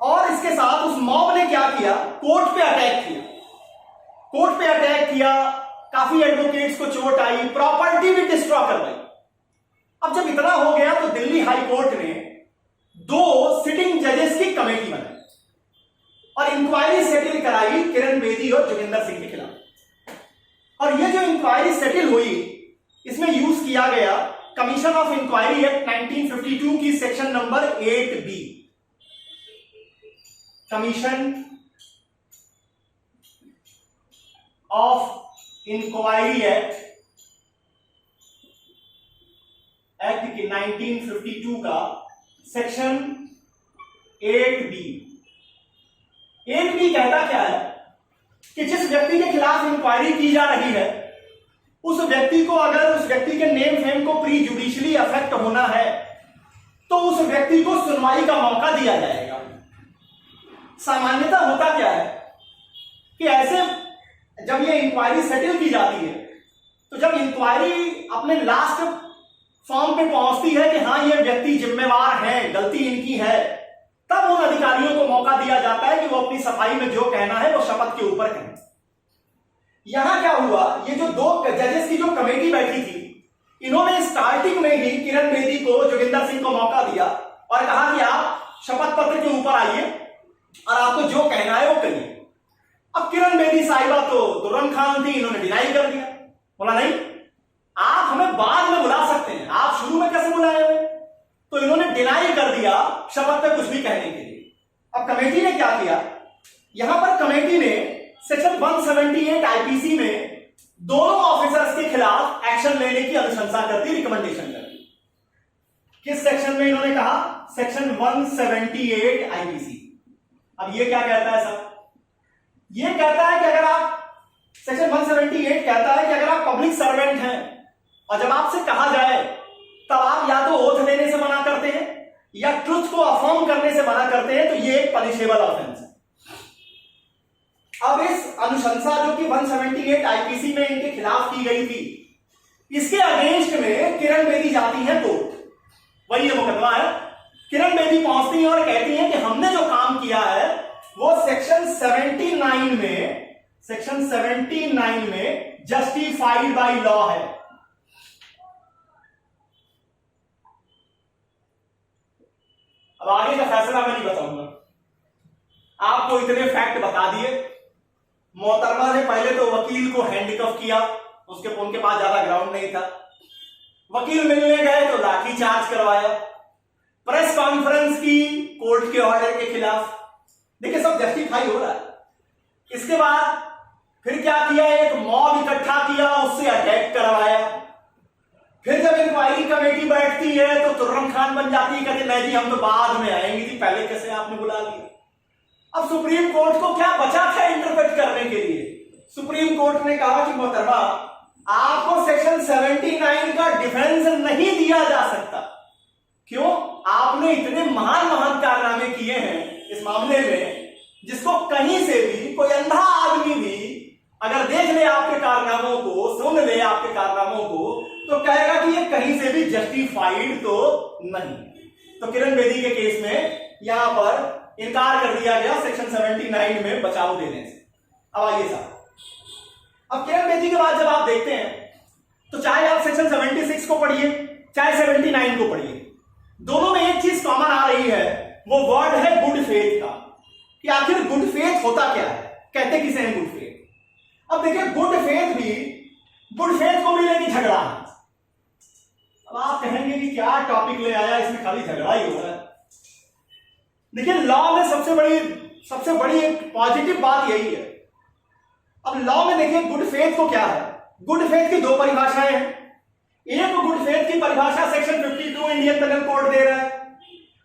और इसके साथ उस मॉब ने क्या किया, कोर्ट पे अटैक किया, काफी एडवोकेट्स को चोट आई, प्रॉपर्टी भी डिस्ट्रॉय करवाई। अब जब इतना हो गया तो दिल्ली हाई कोर्ट ने 2 सिटिंग जजेस की कमेटी बनाई और इंक्वायरी सेटल कराई किरण बेदी और जोगिंदर सिंह के खिलाफ। और ये जो इंक्वायरी सेटल हुई, इसमें यूज किया गया कमीशन ऑफ इंक्वायरी एक्ट 1952 की section number 8B, commission of inquiry act की 1952 का सेक्शन 8B। 8B कहता क्या है कि जिस व्यक्ति के खिलाफ इंक्वायरी की जा रही है, उस व्यक्ति को, अगर उस व्यक्ति के नेम फेम को प्री जुडिशली अफेक्ट होना है, तो उस व्यक्ति को सुनवाई का मौका दिया जाएगा। सामान्यतः होता क्या है कि ऐसे जब ये इंक्वायरी सेटल की जाती है, तो जब इंक्वायरी अपने लास्ट फॉर्म पे पहुंचती है कि हाँ ये व्यक्ति जिम्मेवार है, गलती इनकी है, तब उन अधिकारियों को मौका दिया जाता है कि वो अपनी सफाई में जो कहना है वो शपथ के ऊपर कहें। यहां क्या हुआ, ये जो 2 जजेस की जो कमेटी बैठी थी, इन्होंने स्टार्टिंग में ही किरण बेदी को, जोगिंदर सिंह को मौका दिया और कहा कि आप शपथ पत्र के ऊपर आइए और आपको जो कहना है वो करिए। अब किरण बेदी साहिबा तो तुरंत खान थी, इन्होंने डिनाई कर दिया, बोला नहीं, आप हमें बाद में बुला सकते हैं, आप शुरू में कैसे बुलाए हुए। तो इन्होंने डिनाई कर दिया शपथ पे कुछ भी कहने के लिए। अब कमेटी ने क्या किया, यहां पर कमेटी ने सेक्शन 178 आईपीसी में दोनों ऑफिसर्स के खिलाफ एक्शन लेने की अनुशंसा कर दी, रिकमेंडेशन कर दी। किस सेक्शन में इन्होंने कहा, सेक्शन 178 आईपीसी। अब ये क्या कहता है सर, ये कहता है कि अगर आप, सेक्शन 178 कहता है कि अगर आप पब्लिक सर्वेंट हैं और जब आपसे कहा जाए तब आप या तो ओथ देने से मना करते हैं या ट्रुथ को अफर्म करने से मना करते हैं, तो ये एक पनिशेबल ऑफेंस है। अब इस अनुशंसा जो कि 178 आईपीसी में इनके खिलाफ की गई थी, इसके अगेंस्ट में किरण बेदी जाती है कोर्ट, वही ये मुकदमा है। किरण बेदी पहुंचती है और कहती है कि हमने जो काम किया है वो सेक्शन 79 में जस्टिफाइड बाय लॉ है। अब आगे का फैसला मैं नहीं बताऊंगा, आपको इतने फैक्ट बता दिए। मोहतरमा ने पहले तो वकील को हैंडकफ किया, उनके पास ज्यादा ग्राउंड नहीं था। वकील मिलने गए तो लाठी चार्ज करवाया, प्रेस कॉन्फ्रेंस की कोर्ट के ऑर्डर के खिलाफ। देखिए सब जस्टिफाई हो रहा है। इसके बाद फिर क्या किया, एक मॉब इकट्ठा किया, उससे अटैक करवाया। फिर जब इंक्वायरी कमेटी बैठती है तो तुर्रम खान बन जाती है, कहते नहीं जी हम तो बाद में आएंगे थी, पहले कैसे आपने बुला लिया। अब सुप्रीम कोर्ट को क्या बचा था इंटरप्रेट करने के लिए? सुप्रीम कोर्ट ने कहा कि मोहतरमा आपको सेक्शन 79 का डिफेंस नहीं दिया जा सकता। क्यों? आपने इतने महान महान कारनामे किए हैं इस मामले में, जिसको कहीं से भी कोई अंधा आदमी भी अगर देख ले आपके कारनामों को, सुन ले आपके कारनामों को, तो कहेगा कि ये कहीं से भी जस्टिफाइड तो नहीं। तो किरण बेदी के केस में यहां पर इनकार कर दिया गया सेक्शन 79 में बचाव देने से। अब आइए साहब, अब किरण बेदी के बाद जब आप देखते हैं तो चाहे आप सेक्शन 76 को पढ़िए चाहे 79 को पढ़िए, दोनों में एक चीज कॉमन आ रही है, वो वर्ड है गुड फेथ का। कि आखिर गुड फेथ होता क्या है, कहते किसे हैं गुड फेथ? अब देखिए गुड फेथ को भी लेके झगड़ा है। अब आप कहेंगे कि क्या टॉपिक ले आया, इसमें खाली झगड़ा ही हो रहा है। देखिए लॉ में सबसे बड़ी एक पॉजिटिव बात यही है। अब लॉ में देखिए गुड फेथ को क्या है, गुड फेथ की दो परिभाषाएं हैं। एक गुड फेथ की परिभाषा सेक्शन 52 इंडियन पेनल कोड दे रहा है,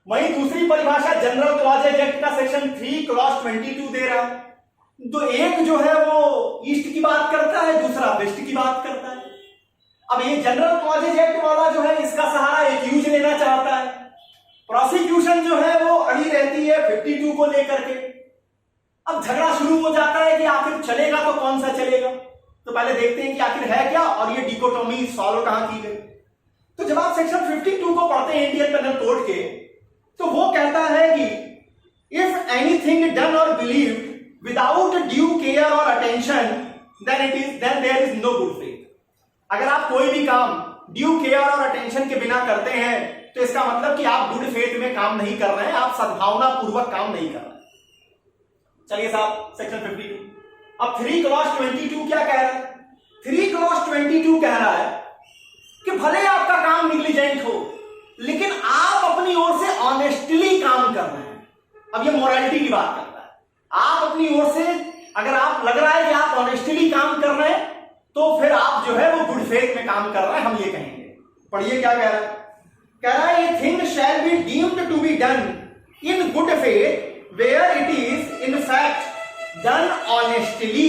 वहीं दूसरी परिभाषा जनरल क्लॉजेज एक्ट का सेक्शन 3/22 दे रहा है। तो एक जो है वो ईस्ट की बात करता है, दूसरा वेस्ट की बात करता है। अब ये जनरल क्लॉजेज एक्ट वाला जो है इसका सहारा एक्यूज लेना चाहता है, प्रोसिक्यूशन जो है वो अड़ी रहती है 52 को लेकर के। अब झगड़ा शुरू हो जाता है कि आखिर चलेगा तो कौन सा चलेगा। तो पहले देखते हैं कि आखिर है क्या और ये डिकोटोमी सॉल्व कहां की गई। तो जब आप सेक्शन 52 को पढ़ते हैं इंडियन पेनल कोड के, तो वो कहता है कि इफ एनीथिंग डन और बिलीव्ड विदाउट ड्यू केयर और attention then there is no good faith. अगर आप कोई भी काम ड्यू केयर और अटेंशन के बिना करते हैं तो इसका मतलब कि आप गुड फेथ में काम नहीं कर रहे हैं, आप सद्भावना पूर्वक काम नहीं कर रहे हैं। चलिए साहब सेक्शन 52, अब 3/22 क्या कह रहा है? 3/22 कह रहा है कि भले आपका काम निग्लिजेंट हो, लेकिन आप अपनी ओर से ऑनेस्टली काम कर रहे हैं। अब ये मोरालिटी की बात करता है। आप अपनी ओर से अगर आप लग रहा है कि आप ऑनेस्टली काम कर रहे हैं तो फिर आप जो है वो गुड फेथ में काम कर रहे हैं, हम ये कहेंगे। पढ़िए क्या कह रहा है? कह रहा है a thing shall be deemed to be done in good faith where it is in fact done honestly,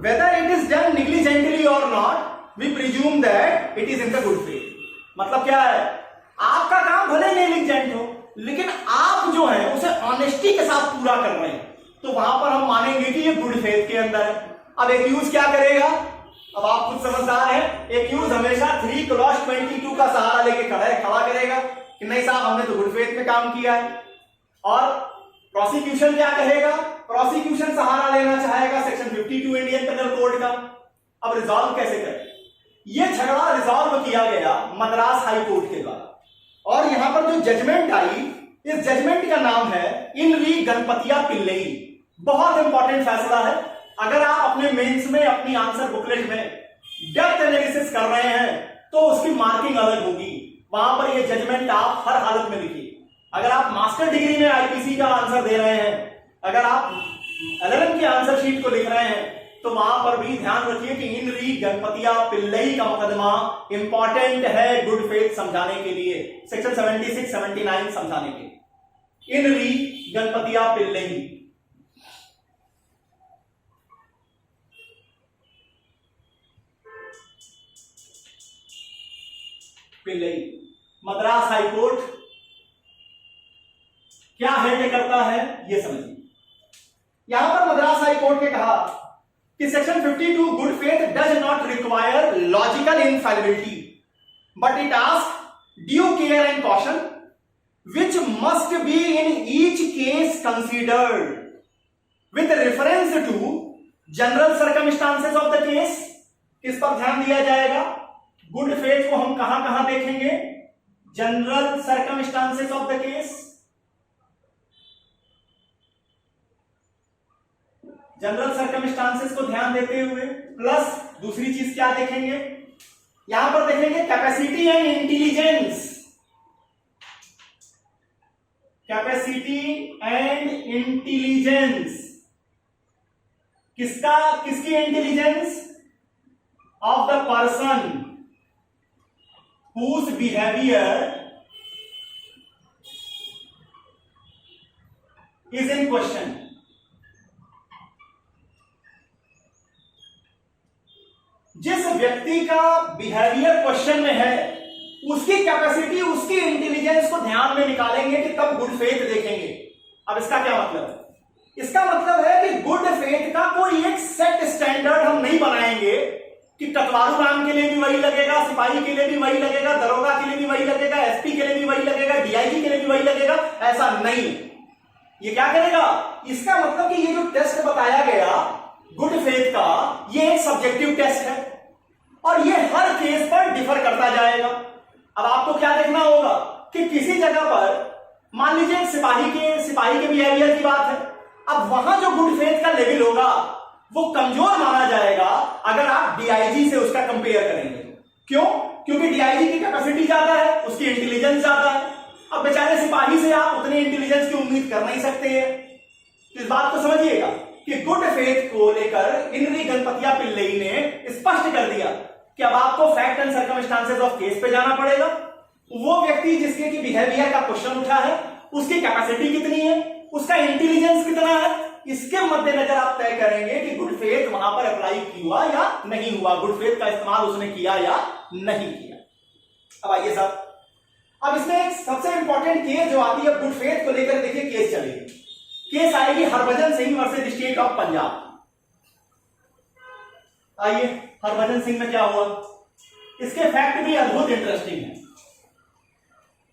whether it is done negligently or not, we presume that it is in the good faith। मतलब क्या है? आपका काम भले negligent हो, लेकिन आप जो है उसे ऑनेस्टी के साथ पूरा कर रहे हैं, तो वहां पर हम मानेंगे कि ये गुड फेथ के अंदर है। अब एक्यूज क्या करेगा? अब आप खुद समझदार हैं, एक्यूज हमेशा 3/22 का सहारा लेके खड़ा करेगा कि नहीं साहब हमने तो गुड फेथ में काम किया है। और प्रोसिक्यूशन क्या कहेगा? प्रोसिक्यूशन सहारा लेना चाहेगा सेक्शन 52 इंडियन पेनल कोड का। अब रिजॉल्व कैसे करें? यह झगड़ा रिजॉल्व किया गया मद्रास हाई कोर्ट के द्वारा, और यहां पर जो जजमेंट आई, इस जजमेंट का नाम है इन री गणपतिया पिल्लई। बहुत इंपॉर्टेंट फैसला है। अगर आप अपने मेंस में अपनी आंसर बुकलेट में डेप्थ एनालिसिस कर रहे हैं तो उसकी मार्किंग अलग होगी, वहां पर यह जजमेंट आप हर हालत में लिखिए। अगर आप मास्टर डिग्री में आईपीसी का आंसर दे रहे हैं, अगर आप एलएलएम की आंसर शीट को लिख रहे हैं, तो वहां पर भी ध्यान रखिए कि इन री गणपतिया पिल्लई का मुकदमा इंपॉर्टेंट है गुड फेथ समझाने के लिए, सेक्शन 76 79 समझाने के लिए। इन री गणपतिया पिल्लई। मद्रास हाई कोर्ट क्या हेड करता है ये समझिए। यहां पर मद्रास हाई कोर्ट ने कहा कि section 52 good faith does not require logical infallibility but it ask due care and caution which must be in each case considered with reference to general circumstances of the case। किस पर ध्यान दिया जाएगा? Good faith को हम कहां कहां देखेंगे? General circumstances of the case, general circumstances को ध्यान देते हुए, प्लस दूसरी चीज क्या देखेंगे? यहां पर देखेंगे capacity and intelligence, capacity and intelligence. किसकी intelligence? Of the person whose behavior is in question। जिस व्यक्ति का बिहेवियर क्वेश्चन में है उसकी कैपेसिटी, उसकी इंटेलिजेंस को ध्यान में निकालेंगे कि तब गुड फेथ देखेंगे। अब इसका क्या मतलब है? इसका मतलब है कि गुड फेथ का कोई एक सेट स्टैंडर्ड हम नहीं बनाएंगे कि कटवारू राम के लिए भी वही लगेगा, सिपाही के लिए भी वही लगेगा, दरोगा के लिए भी वही लगेगा, एसपी के लिए भी वही लगेगा, डीआईजी के लिए भी वही लगेगा, ऐसा नहीं। ये क्या करेगा? इसका मतलब कि ये जो टेस्ट बताया गया गुड फेथ का, ये एक सब्जेक्टिव टेस्ट है और ये हर केस पर डिफर करता जाएगा। अब आपको क्या देखना होगा कि किसी जगह पर मान लीजिए सिपाही के बिहेवियर की बात है, अब वहां जो गुड फेथ का लेवल होगा वो कमजोर माना जाएगा अगर आप डीआईजी से उसका कंपेयर करेंगे। क्यों? क्योंकि डीआईजी की कैपेसिटी ज्यादा है, उसकी इंटेलिजेंस ज्यादा है। अब बेचारे सिपाही से आप उतनी इंटेलिजेंस की उम्मीद कर नहीं सकते हैं। तो इस बात को समझिएगा कि गुड फेथ को लेकर इनरी गणपतिया पिल्लई ने स्पष्ट कर दिया कि अब आपको fact and circumstances of case पे जाना पड़ेगा। वो व्यक्ति जिसके की बिहेवियर का क्वेश्चन उठा है उसकी कैपेसिटी कितनी है, उसका इंटेलिजेंस कितना है, इसके मद्देनजर आप तय करेंगे कि गुड फेथ वहां पर अप्लाई हुआ या नहीं हुआ, गुड फेथ का इस्तेमाल उसने किया या नहीं किया। अब आइए साहब, अब इसमें एक सबसे इंपॉर्टेंट केस जो आती है गुड फेथ को लेकर, देखिए केस चलेगी। केस आएगी Harbhajan Singh versus state of Punjab. आइए, हरभजन सिंह में क्या हुआ, इसके फैक्ट भी अद्भुत इंटरेस्टिंग है।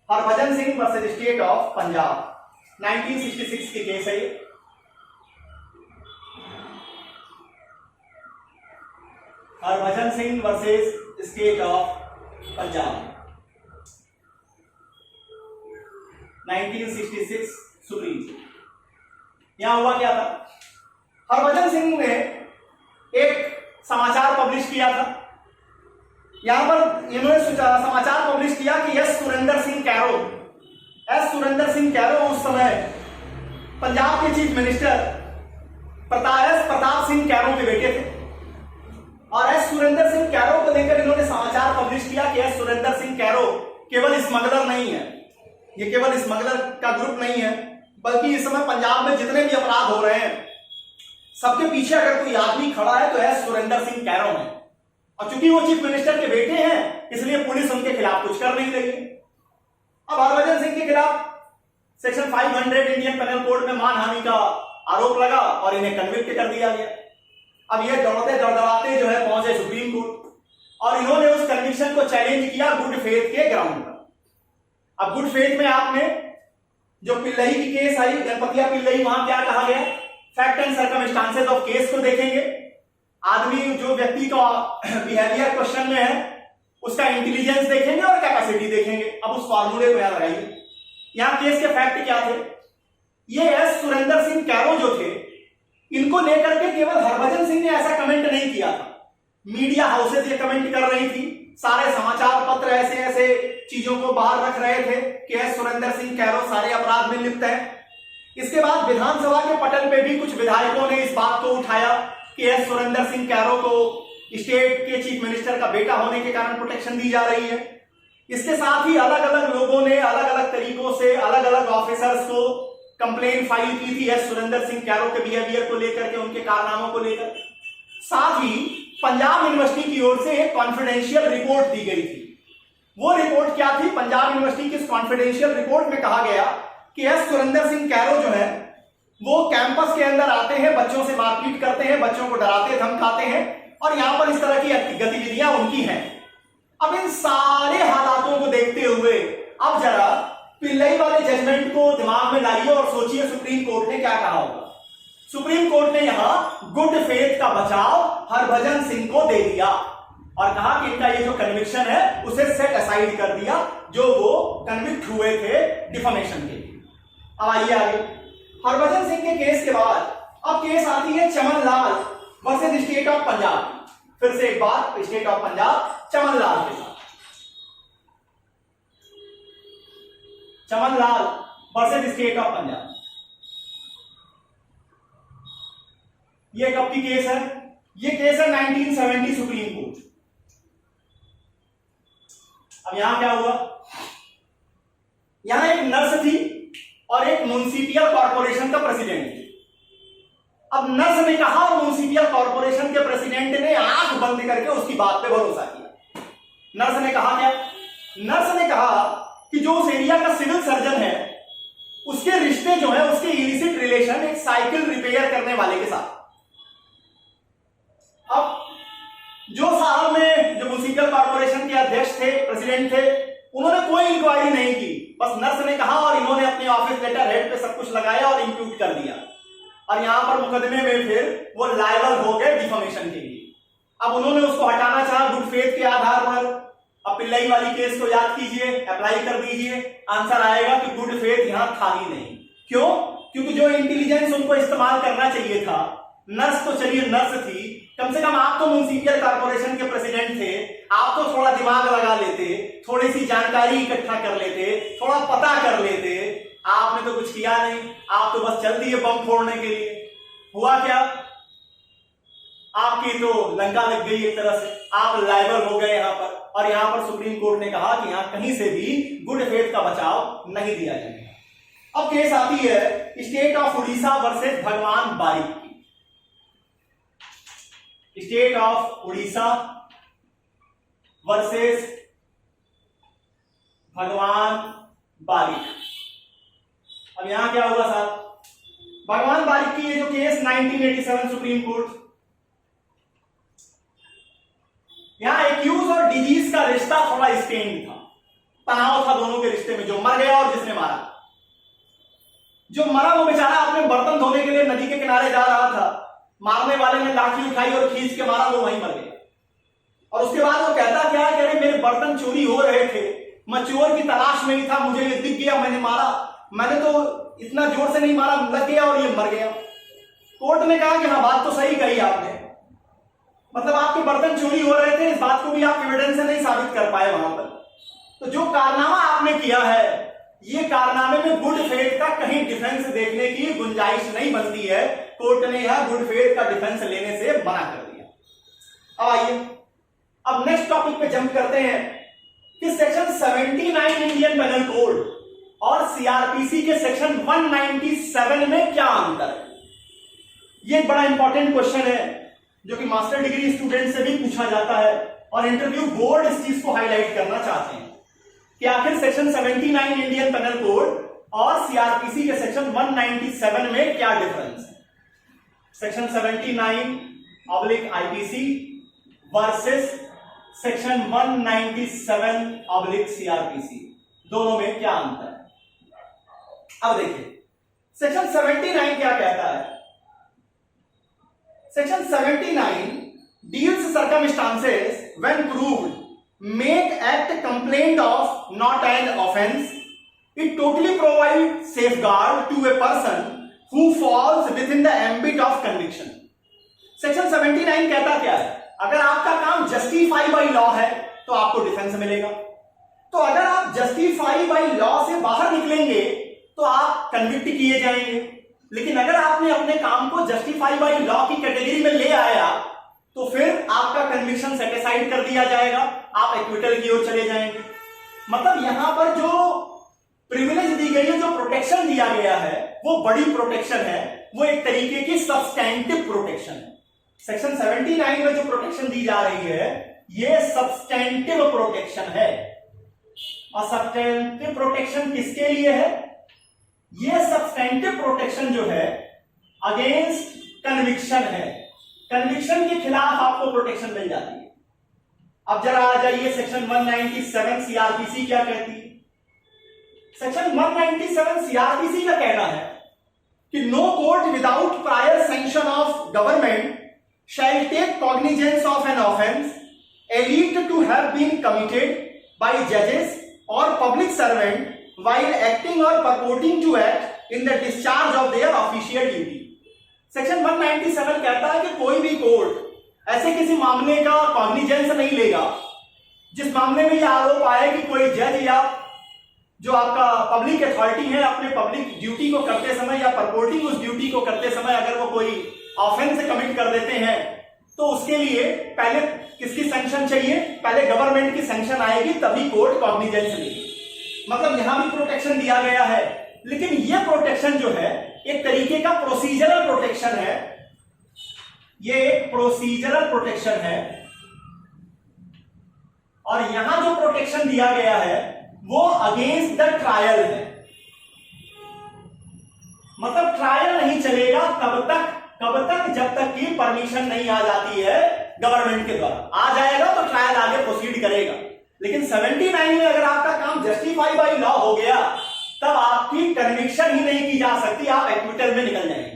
Harbhajan Singh versus state of Punjab 1966 के केस है ये। Harbhajan Singh versus state of Punjab 1966 supreme. यहां हुआ क्या था? हरभजन सिंह ने एक समाचार पब्लिश किया था। यहां पर इन्होंने समाचार पब्लिश किया कि एस सुरेंद्र सिंह कैरो उस समय पंजाब के चीफ मिनिस्टर प्रताप सिंह कैरो के बेटे थे और एस सुरेंद्र सिंह कैरो को लेकर इन्होंने समाचार पब्लिश किया कि एस सुरेंद्र सिंह कैरो केवल स्मगलर नहीं है, ये केवल स्मगलर का ग्रुप नहीं है, बल्कि इस समय पंजाब में जितने भी अपराध हो रहे हैं सबके पीछे अगर कोई आदमी खड़ा है तो एस सुरेंद्र सिंह कैरो है। और चूंकि वो चीफ मिनिस्टर के बेटे हैं इसलिए पुलिस उनके खिलाफ कुछ कर नहीं रही है। अब हरभजन सिंह के खिलाफ सेक्शन 500 इंडियन पेनल कोड में मानहानि का आरोप लगा और इन्हें कन्विक्ट कर दिया गया। अब ये दौड़ते दौड़ाते जो है पहुंचे सुप्रीम कोर्ट और इन्होंने उस कन्विक्शन को चैलेंज किया गुड फेथ के ग्राउंड पर। अब गुड फेथ में आपने जो पिल्लई की केस आई, गणपतिया पिल्लई, वहां क्या कहा गया? Fact and circumstances of case को देखेंगे, आदमी जो व्यक्ति का बिहेवियर क्वेश्चन में है उसका इंटेलिजेंस देखेंगे और कैपेसिटी देखेंगे। अब उस फॉर्मूले को याद लगाइए। यहां केस के फैक्ट क्या थे? ये एस सुरेंद्र सिंह कैरो जो थे इनको लेकर के केवल हरभजन सिंह ने ऐसा कमेंट नहीं किया था, मीडिया हाउसेज ये कमेंट कर रही थी, सारे समाचार पत्र ऐसे ऐसे चीजों को बाहर रख रहे थे कि एस सुरेंद्र सिंह कैरो सारे अपराध में लिप्त है। इसके बाद विधानसभा के पटल पे भी कुछ विधायकों ने इस बात को उठाया कि एस सुरेंद्र सिंह कैरो को स्टेट के चीफ मिनिस्टर का बेटा होने के कारण प्रोटेक्शन दी जा रही है। इसके साथ ही अलग अलग लोगों ने अलग अलग तरीकों से अलग अलग ऑफिसर्स को कंप्लेन फाइल की थी एस सुरेंद्र सिंह कैरो के बिहेवियर को लेकर के, उनके कारनामों को लेकर। साथ ही पंजाब यूनिवर्सिटी की ओर से एक कॉन्फिडेंशियल रिपोर्ट दी गई थी। वो रिपोर्ट क्या थी? पंजाब यूनिवर्सिटी की कॉन्फिडेंशियल रिपोर्ट में कहा गया कि एस सुरेंद्र सिंह कैरो जो है वो कैंपस के अंदर आते हैं, बच्चों से मारपीट करते हैं, बच्चों को डराते धमकाते हैं और यहां पर इस तरह की गतिविधियां उनकी हैं। अब इन सारे हालातों को देखते हुए अब जरा पिल्लई वाले जजमेंट को दिमाग में लाइए और सोचिए सुप्रीम कोर्ट ने क्या कहा होगा। सुप्रीम कोर्ट ने यहां गुड फेथ का बचाव हरभजन सिंह को दे दिया और कहा कि इनका ये जो कन्विक्शन है उसे सेट असाइड कर दिया, जो वो कन्विक्ट हुए थे डिफामेशन के लिए। अब आइए आगे, हरभजन सिंह के केस के बाद अब केस आती है Chaman Lal versus state of Punjab. फिर से एक बार स्टेट ऑफ पंजाब चमन लाल के साथ, Chaman Lal versus state of Punjab. ये कब की केस है? ये केस है 1970 सुप्रीम कोर्ट। अब यहां क्या हुआ, यहां एक नर्स थी और एक म्युनिसिपल कॉर्पोरेशन का प्रेसिडेंट थी। अब नर्स ने कहा और म्युनिसिपल कॉर्पोरेशन के प्रेसिडेंट ने आंख बंद करके उसकी बात पे भरोसा किया। नर्स ने कहा क्या? नर्स ने कहा कि जो उस एरिया का सिविल सर्जन है उसके रिश्ते जो है, उसके इलिसिट रिलेशन एक साइकिल रिपेयर करने वाले के साथ। अब जो साहब में जो म्युनिसिपल कॉर्पोरेशन के अध्यक्ष थे, प्रेसिडेंट थे, उन्होंने कोई इंक्वायरी नहीं की, बस नर्स ने कहा और इन्होंने अपने ऑफिस लेटर हेड पे सब कुछ लगाया और इंप्यूट कर दिया। और यहां पर मुकदमे में फिर वो लायबल हो गए डिफामेशन के लिए। अब उन्होंने उसको हटाना चाहा गुड फेथ के आधार पर। अब पिल्लई वाली केस को याद कीजिए, अप्लाई कर दीजिए, आंसर आएगा कि गुड फेथ यहां था ही नहीं। क्यों? क्योंकि जो इंटेलिजेंस उनको इस्तेमाल करना चाहिए था, नर्स तो चलिए नर्स थी, कम से कम आप तो म्युनिसिपल कॉर्पोरेशन के प्रेसिडेंट थे, आप तो थोड़ा दिमाग लगा लेते, थोड़ी सी जानकारी इकट्ठा कर लेते, थोड़ा पता कर लेते। आपने तो कुछ किया नहीं, आप तो बस चल दिए बम फोड़ने के लिए। हुआ क्या? आपकी तो लंका लग गई एक तरह से, आप लायबल हो गए यहां पर। और यहां पर सुप्रीम कोर्ट ने कहा कि यहां कहीं से भी गुड फेथ का बचाव नहीं दिया जाएगा। अब केस आती है स्टेट ऑफ उड़ीसा वर्सेस भगवान बारिक की। स्टेट ऑफ उड़ीसा वर्सेस भगवान बारिक। अब यहां क्या हुआ साहब? भगवान बारिक की ये जो केस 1987 सुप्रीम कोर्ट, यहां एक्यूज और डिजीज का रिश्ता थोड़ा स्ट्रेन था, तनाव था दोनों के रिश्ते में, जो मर गया और जिसने मारा। जो मरा वो बेचारा अपने बर्तन धोने के लिए नदी के किनारे जा रहा था, मारने वाले ने लाठी उठाई और खींच के मारा, वो वहीं मर गया। और उसके बाद वो कहता क्या कि अरे मेरे बर्तन चोरी हो रहे थे, मैं चोर की तलाश में ही था, मुझे ये दिख गया, मैंने मारा, मैंने तो इतना जोर से नहीं मारा, लग गया और ये मर गया। कोर्ट ने कहा कि हाँ बात तो सही कही आपने, मतलब आपके बर्तन चोरी हो रहे थे, इस बात को भी आप एविडेंस से नहीं साबित कर पाए वहां पर। तो जो कारनामा आपने किया है, ये कारनामे में गुड फेथ का कहीं डिफेंस देखने की गुंजाइश नहीं बनती है। कोर्ट ने यह गुड फेथ का डिफेंस लेने से मना कर दिया। अब आइए, अब नेक्स्ट टॉपिक पे जंप करते हैं कि सेक्शन 79 इंडियन पेनल कोड और सीआरपीसी के सेक्शन 197 में क्या अंतर है। ये एक बड़ा इंपॉर्टेंट क्वेश्चन है जो कि मास्टर डिग्री स्टूडेंट से भी पूछा जाता है और इंटरव्यू बोर्ड इस चीज को हाईलाइट करना चाहते हैं कि आखिर सेक्शन 79 इंडियन पेनल कोड और सीआरपीसी के सेक्शन 197 में क्या डिफरेंस है। Section 79 IPC versus section 197 CrPC, दोनों में क्या अंतर है। अब देखिए सेक्शन 79 क्या कहता है। Section 79 deals circumstances when proved make act complaint of not an offense. It totally provides safeguard to a person who falls within the ambit of conviction. Section 79 कहता क्या है? अगर आपका काम जस्टिफाई बाई लॉ है तो आपको डिफेंस मिलेगा। तो अगर आप जस्टिफाई बाई लॉ से बाहर निकलेंगे तो आप कन्विक्ट किए जाएंगे। लेकिन अगर आपने अपने काम को जस्टिफाई बाई लॉ की कैटेगरी में ले आया तो फिर आपका कन्विक्शन सेटिस्फाइड कर दिया जाएगा, आप एक्विटल की ओर चले जाएंगे। मतलब यहां पर जो प्रिविलेज दी गई है, जो प्रोटेक्शन दिया गया है, वो बड़ी प्रोटेक्शन है, वो एक तरीके की सब्सटेंटिव प्रोटेक्शन है। सेक्शन 79 में जो प्रोटेक्शन दी जा रही है ये सब्सटेंटिव प्रोटेक्शन है। और सब्सटेंटिव प्रोटेक्शन किसके लिए है? ये सब्सटेंटिव प्रोटेक्शन जो है अगेंस्ट कन्विक्शन है। कन्विक्शन के खिलाफ आपको प्रोटेक्शन मिल जाती है। अब जरा आ जाइए सेक्शन 197 सीआरपीसी क्या कहती है। सेक्शन 197 सीआरपीसी का कहना है कि no court without prior sanction of government shall take cognizance of an offence alleged to have been committed by judges or public servant while acting or purporting to act in the discharge of their official duty. Section 197 कहता है कि कोई भी court ऐसे किसी मामले का cognizance नहीं लेगा जिस मामले में यह आरोप आए कि कोई जज या जो आपका पब्लिक अथॉरिटी है अपने पब्लिक ड्यूटी को करते समय या परपोर्टिंग उस ड्यूटी को करते समय अगर वो कोई ऑफेंस कमिट कर देते हैं तो उसके लिए पहले किसकी सैंक्शन चाहिए, पहले गवर्नमेंट की सैंक्शन आएगी तभी कोर्ट कॉग्निजेंस लेगी। मतलब यहां भी प्रोटेक्शन दिया गया है, लेकिन यह प्रोटेक्शन जो है एक तरीके का प्रोसीजरल प्रोटेक्शन है। यह एक प्रोसीजरल प्रोटेक्शन है और यहां जो प्रोटेक्शन दिया गया है वो अगेंस्ट द ट्रायल है। मतलब ट्रायल नहीं चलेगा कब तक जब तक की परमिशन नहीं आ जाती है गवर्नमेंट के द्वारा। आ जाएगा तो ट्रायल आगे प्रोसीड करेगा, लेकिन 79 में अगर आपका काम जस्टिफाई बाय लॉ हो गया तब आपकी कन्विक्शन ही नहीं की जा सकती, आप एक्विटल में निकल जाएंगे।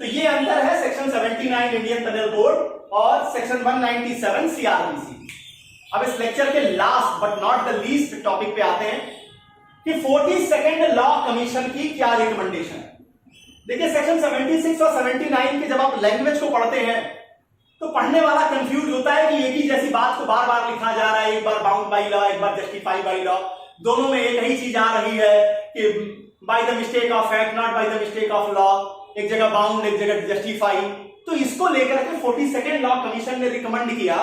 तो ये अंतर है सेक्शन 79 इंडियन पेनल कोड और सेक्शन 197 सीआरपीसी। अब इस लेक्चर के last but not the least topic पे आते हैं कि 42nd लॉ कमीशन की क्या रिकमेंडेशन है। देखिए सेक्शन 76 और 79 के जब आप लैंग्वेज को पढ़ते हैं तो पढ़ने वाला कंफ्यूज होता है कि एक ही जैसी बात को बार बार लिखा जा रहा है, एक बार बाउंड बाई लॉ, एक बार जस्टिफाई बाई लॉ, दोनों में एक ही चीज आ रही है कि by the mistake of act, not by the mistake of law, एक जगह बाउंड एक जगह जस्टिफाई। तो इसको लेकर के 42nd लॉ कमीशन ने रिकमेंड किया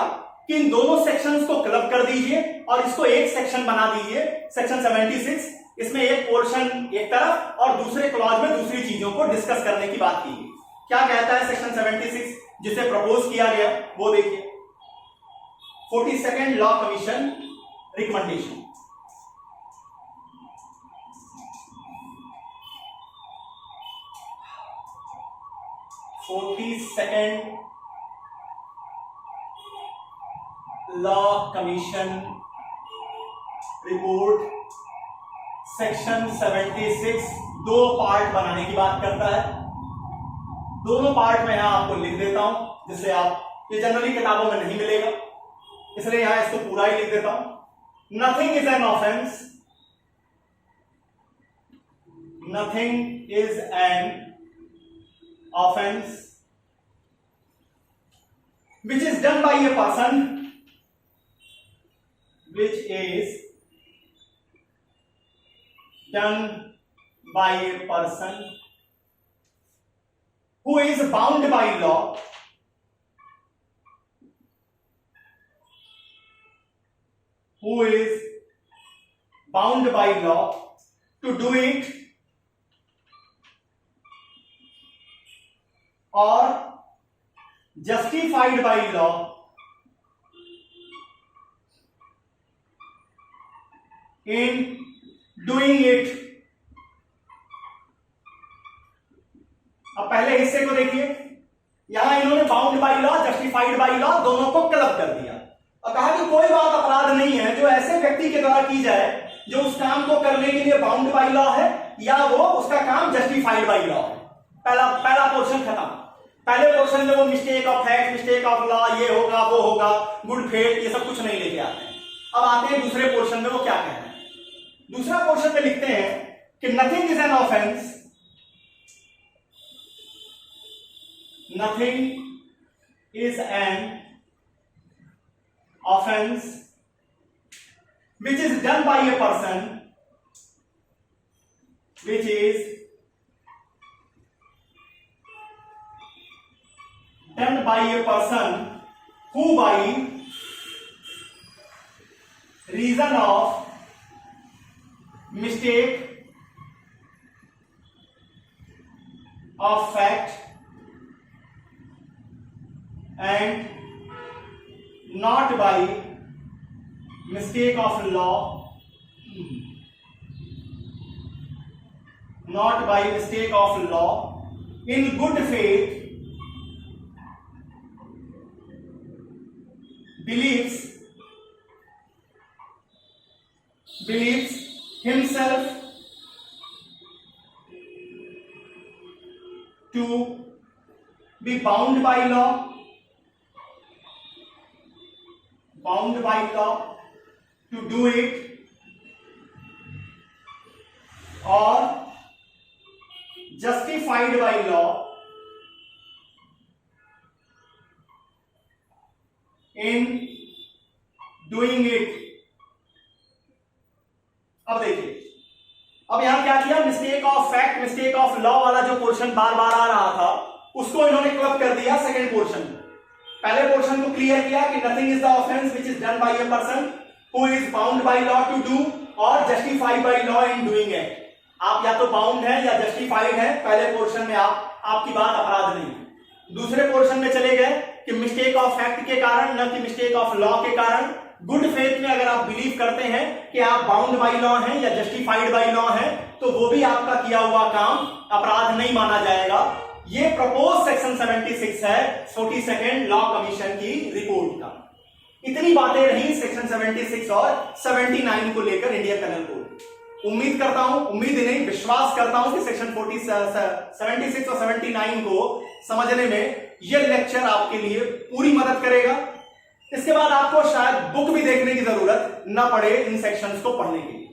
कि इन दोनों सेक्शंस को क्लब कर दीजिए और इसको एक सेक्शन बना दीजिए, सेक्शन 76। इसमें एक पोर्शन एक तरफ और दूसरे क्लॉज में दूसरी चीजों को डिस्कस करने की बात की। क्या कहता है सेक्शन 76 जिसे प्रपोज किया गया वो देखिए। 42nd law commission recommendation. Law commission report section 76 दो पार्ट बनाने की बात करता है। दोनों पार्ट में यहां आपको लिख देता हूं जिससे आप, ये जनरली किताबों में नहीं मिलेगा इसलिए यहां इसको पूरा ही लिख देता हूं। Nothing is an offence, nothing is an offence which is done by a person which is done by a person who is bound by law to do it or justified by law in doing it। अब पहले हिस्से को देखिए, यहां इन्होंने bound by law justified by law दोनों को club कर दिया और कहा कि कोई बात अपराध नहीं है जो ऐसे व्यक्ति के द्वारा की जाए जो उस काम को करने के लिए बाउंड बाई लॉ है या वो उसका काम जस्टिफाइड बाई लॉ है। पहला पोर्शन खत्म। पहले पोर्शन में वो mistake of fact, mistake of law, ये होगा वो होगा, गुड फेथ, ये सब कुछ नहीं लेके आते हैं। अब आते हैं दूसरे पोर्शन में, वो क्या कह रहे हैं। दूसरा पोर्शन में लिखते हैं कि nothing is an offence, nothing is an offence which is done by a person which is done by a person who by reason of mistake of fact and not by mistake of law, not by mistake of law, in good faith believes himself to be bound by law to do it, or justified by law in doing it। अब देखिए, अब यहां क्या किया, mistake of fact, mistake of law वाला जो portion बार बार आ रहा था उसको इन्होंने क्लब कर दिया सेकंड पोर्शन में। पहले पोर्शन को क्लियर किया कि nothing is the offence which is done by a person who is bound by law to do और justified by law in doing it. आप या तो बाउंड है या जस्टिफाइड है, पहले पोर्शन में आपकी बात अपराध नहीं। दूसरे पोर्शन में चले गए कि मिस्टेक ऑफ फैक्ट के कारण, न कि मिस्टेक ऑफ लॉ के कारण। गुड फेथ में अगर आप बिलीव करते हैं कि आप बाउंड बाय लॉ हैं या जस्टिफाइड बाय लॉ हैं, तो वो भी आपका किया हुआ काम अपराध नहीं माना जाएगा। ये प्रपोज सेक्शन 76 है 42nd लॉ कमीशन की रिपोर्ट का। इतनी बातें रही सेक्शन 76 और 79 को लेकर इंडियन पेनल कोड। उम्मीद करता हूं, उम्मीद ही नहीं विश्वास करता हूं कि सेक्शन 76 और 79 को समझने में यह लेक्चर आपके लिए पूरी मदद करेगा। इसके बाद आपको शायद बुक भी देखने की जरूरत न पड़े इन सेक्शंस को पढ़ने के लिए।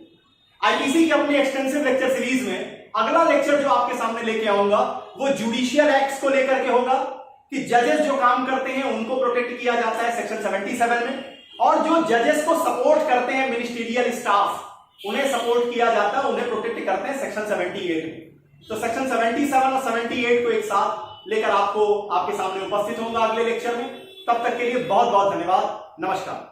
आईपीसी की अपनी एक्सटेंसिव लेक्चर सीरीज में अगला लेक्चर जो आपके सामने लेके आऊंगा वो जुडिशियल एक्ट्स को लेकर के होगा कि जजेस जो काम करते हैं उनको प्रोटेक्ट किया जाता है सेक्शन 77 में, और जो जजेस को सपोर्ट करते हैं मिनिस्टीरियल स्टाफ उन्हें सपोर्ट किया जाता है, उन्हें प्रोटेक्ट करते हैं सेक्शन 78 में। तो सेक्शन 77 और 78 को एक साथ लेकर आपके सामने उपस्थित होगा अगले लेक्चर में। तब तक के लिए बहुत बहुत धन्यवाद। नमस्कार।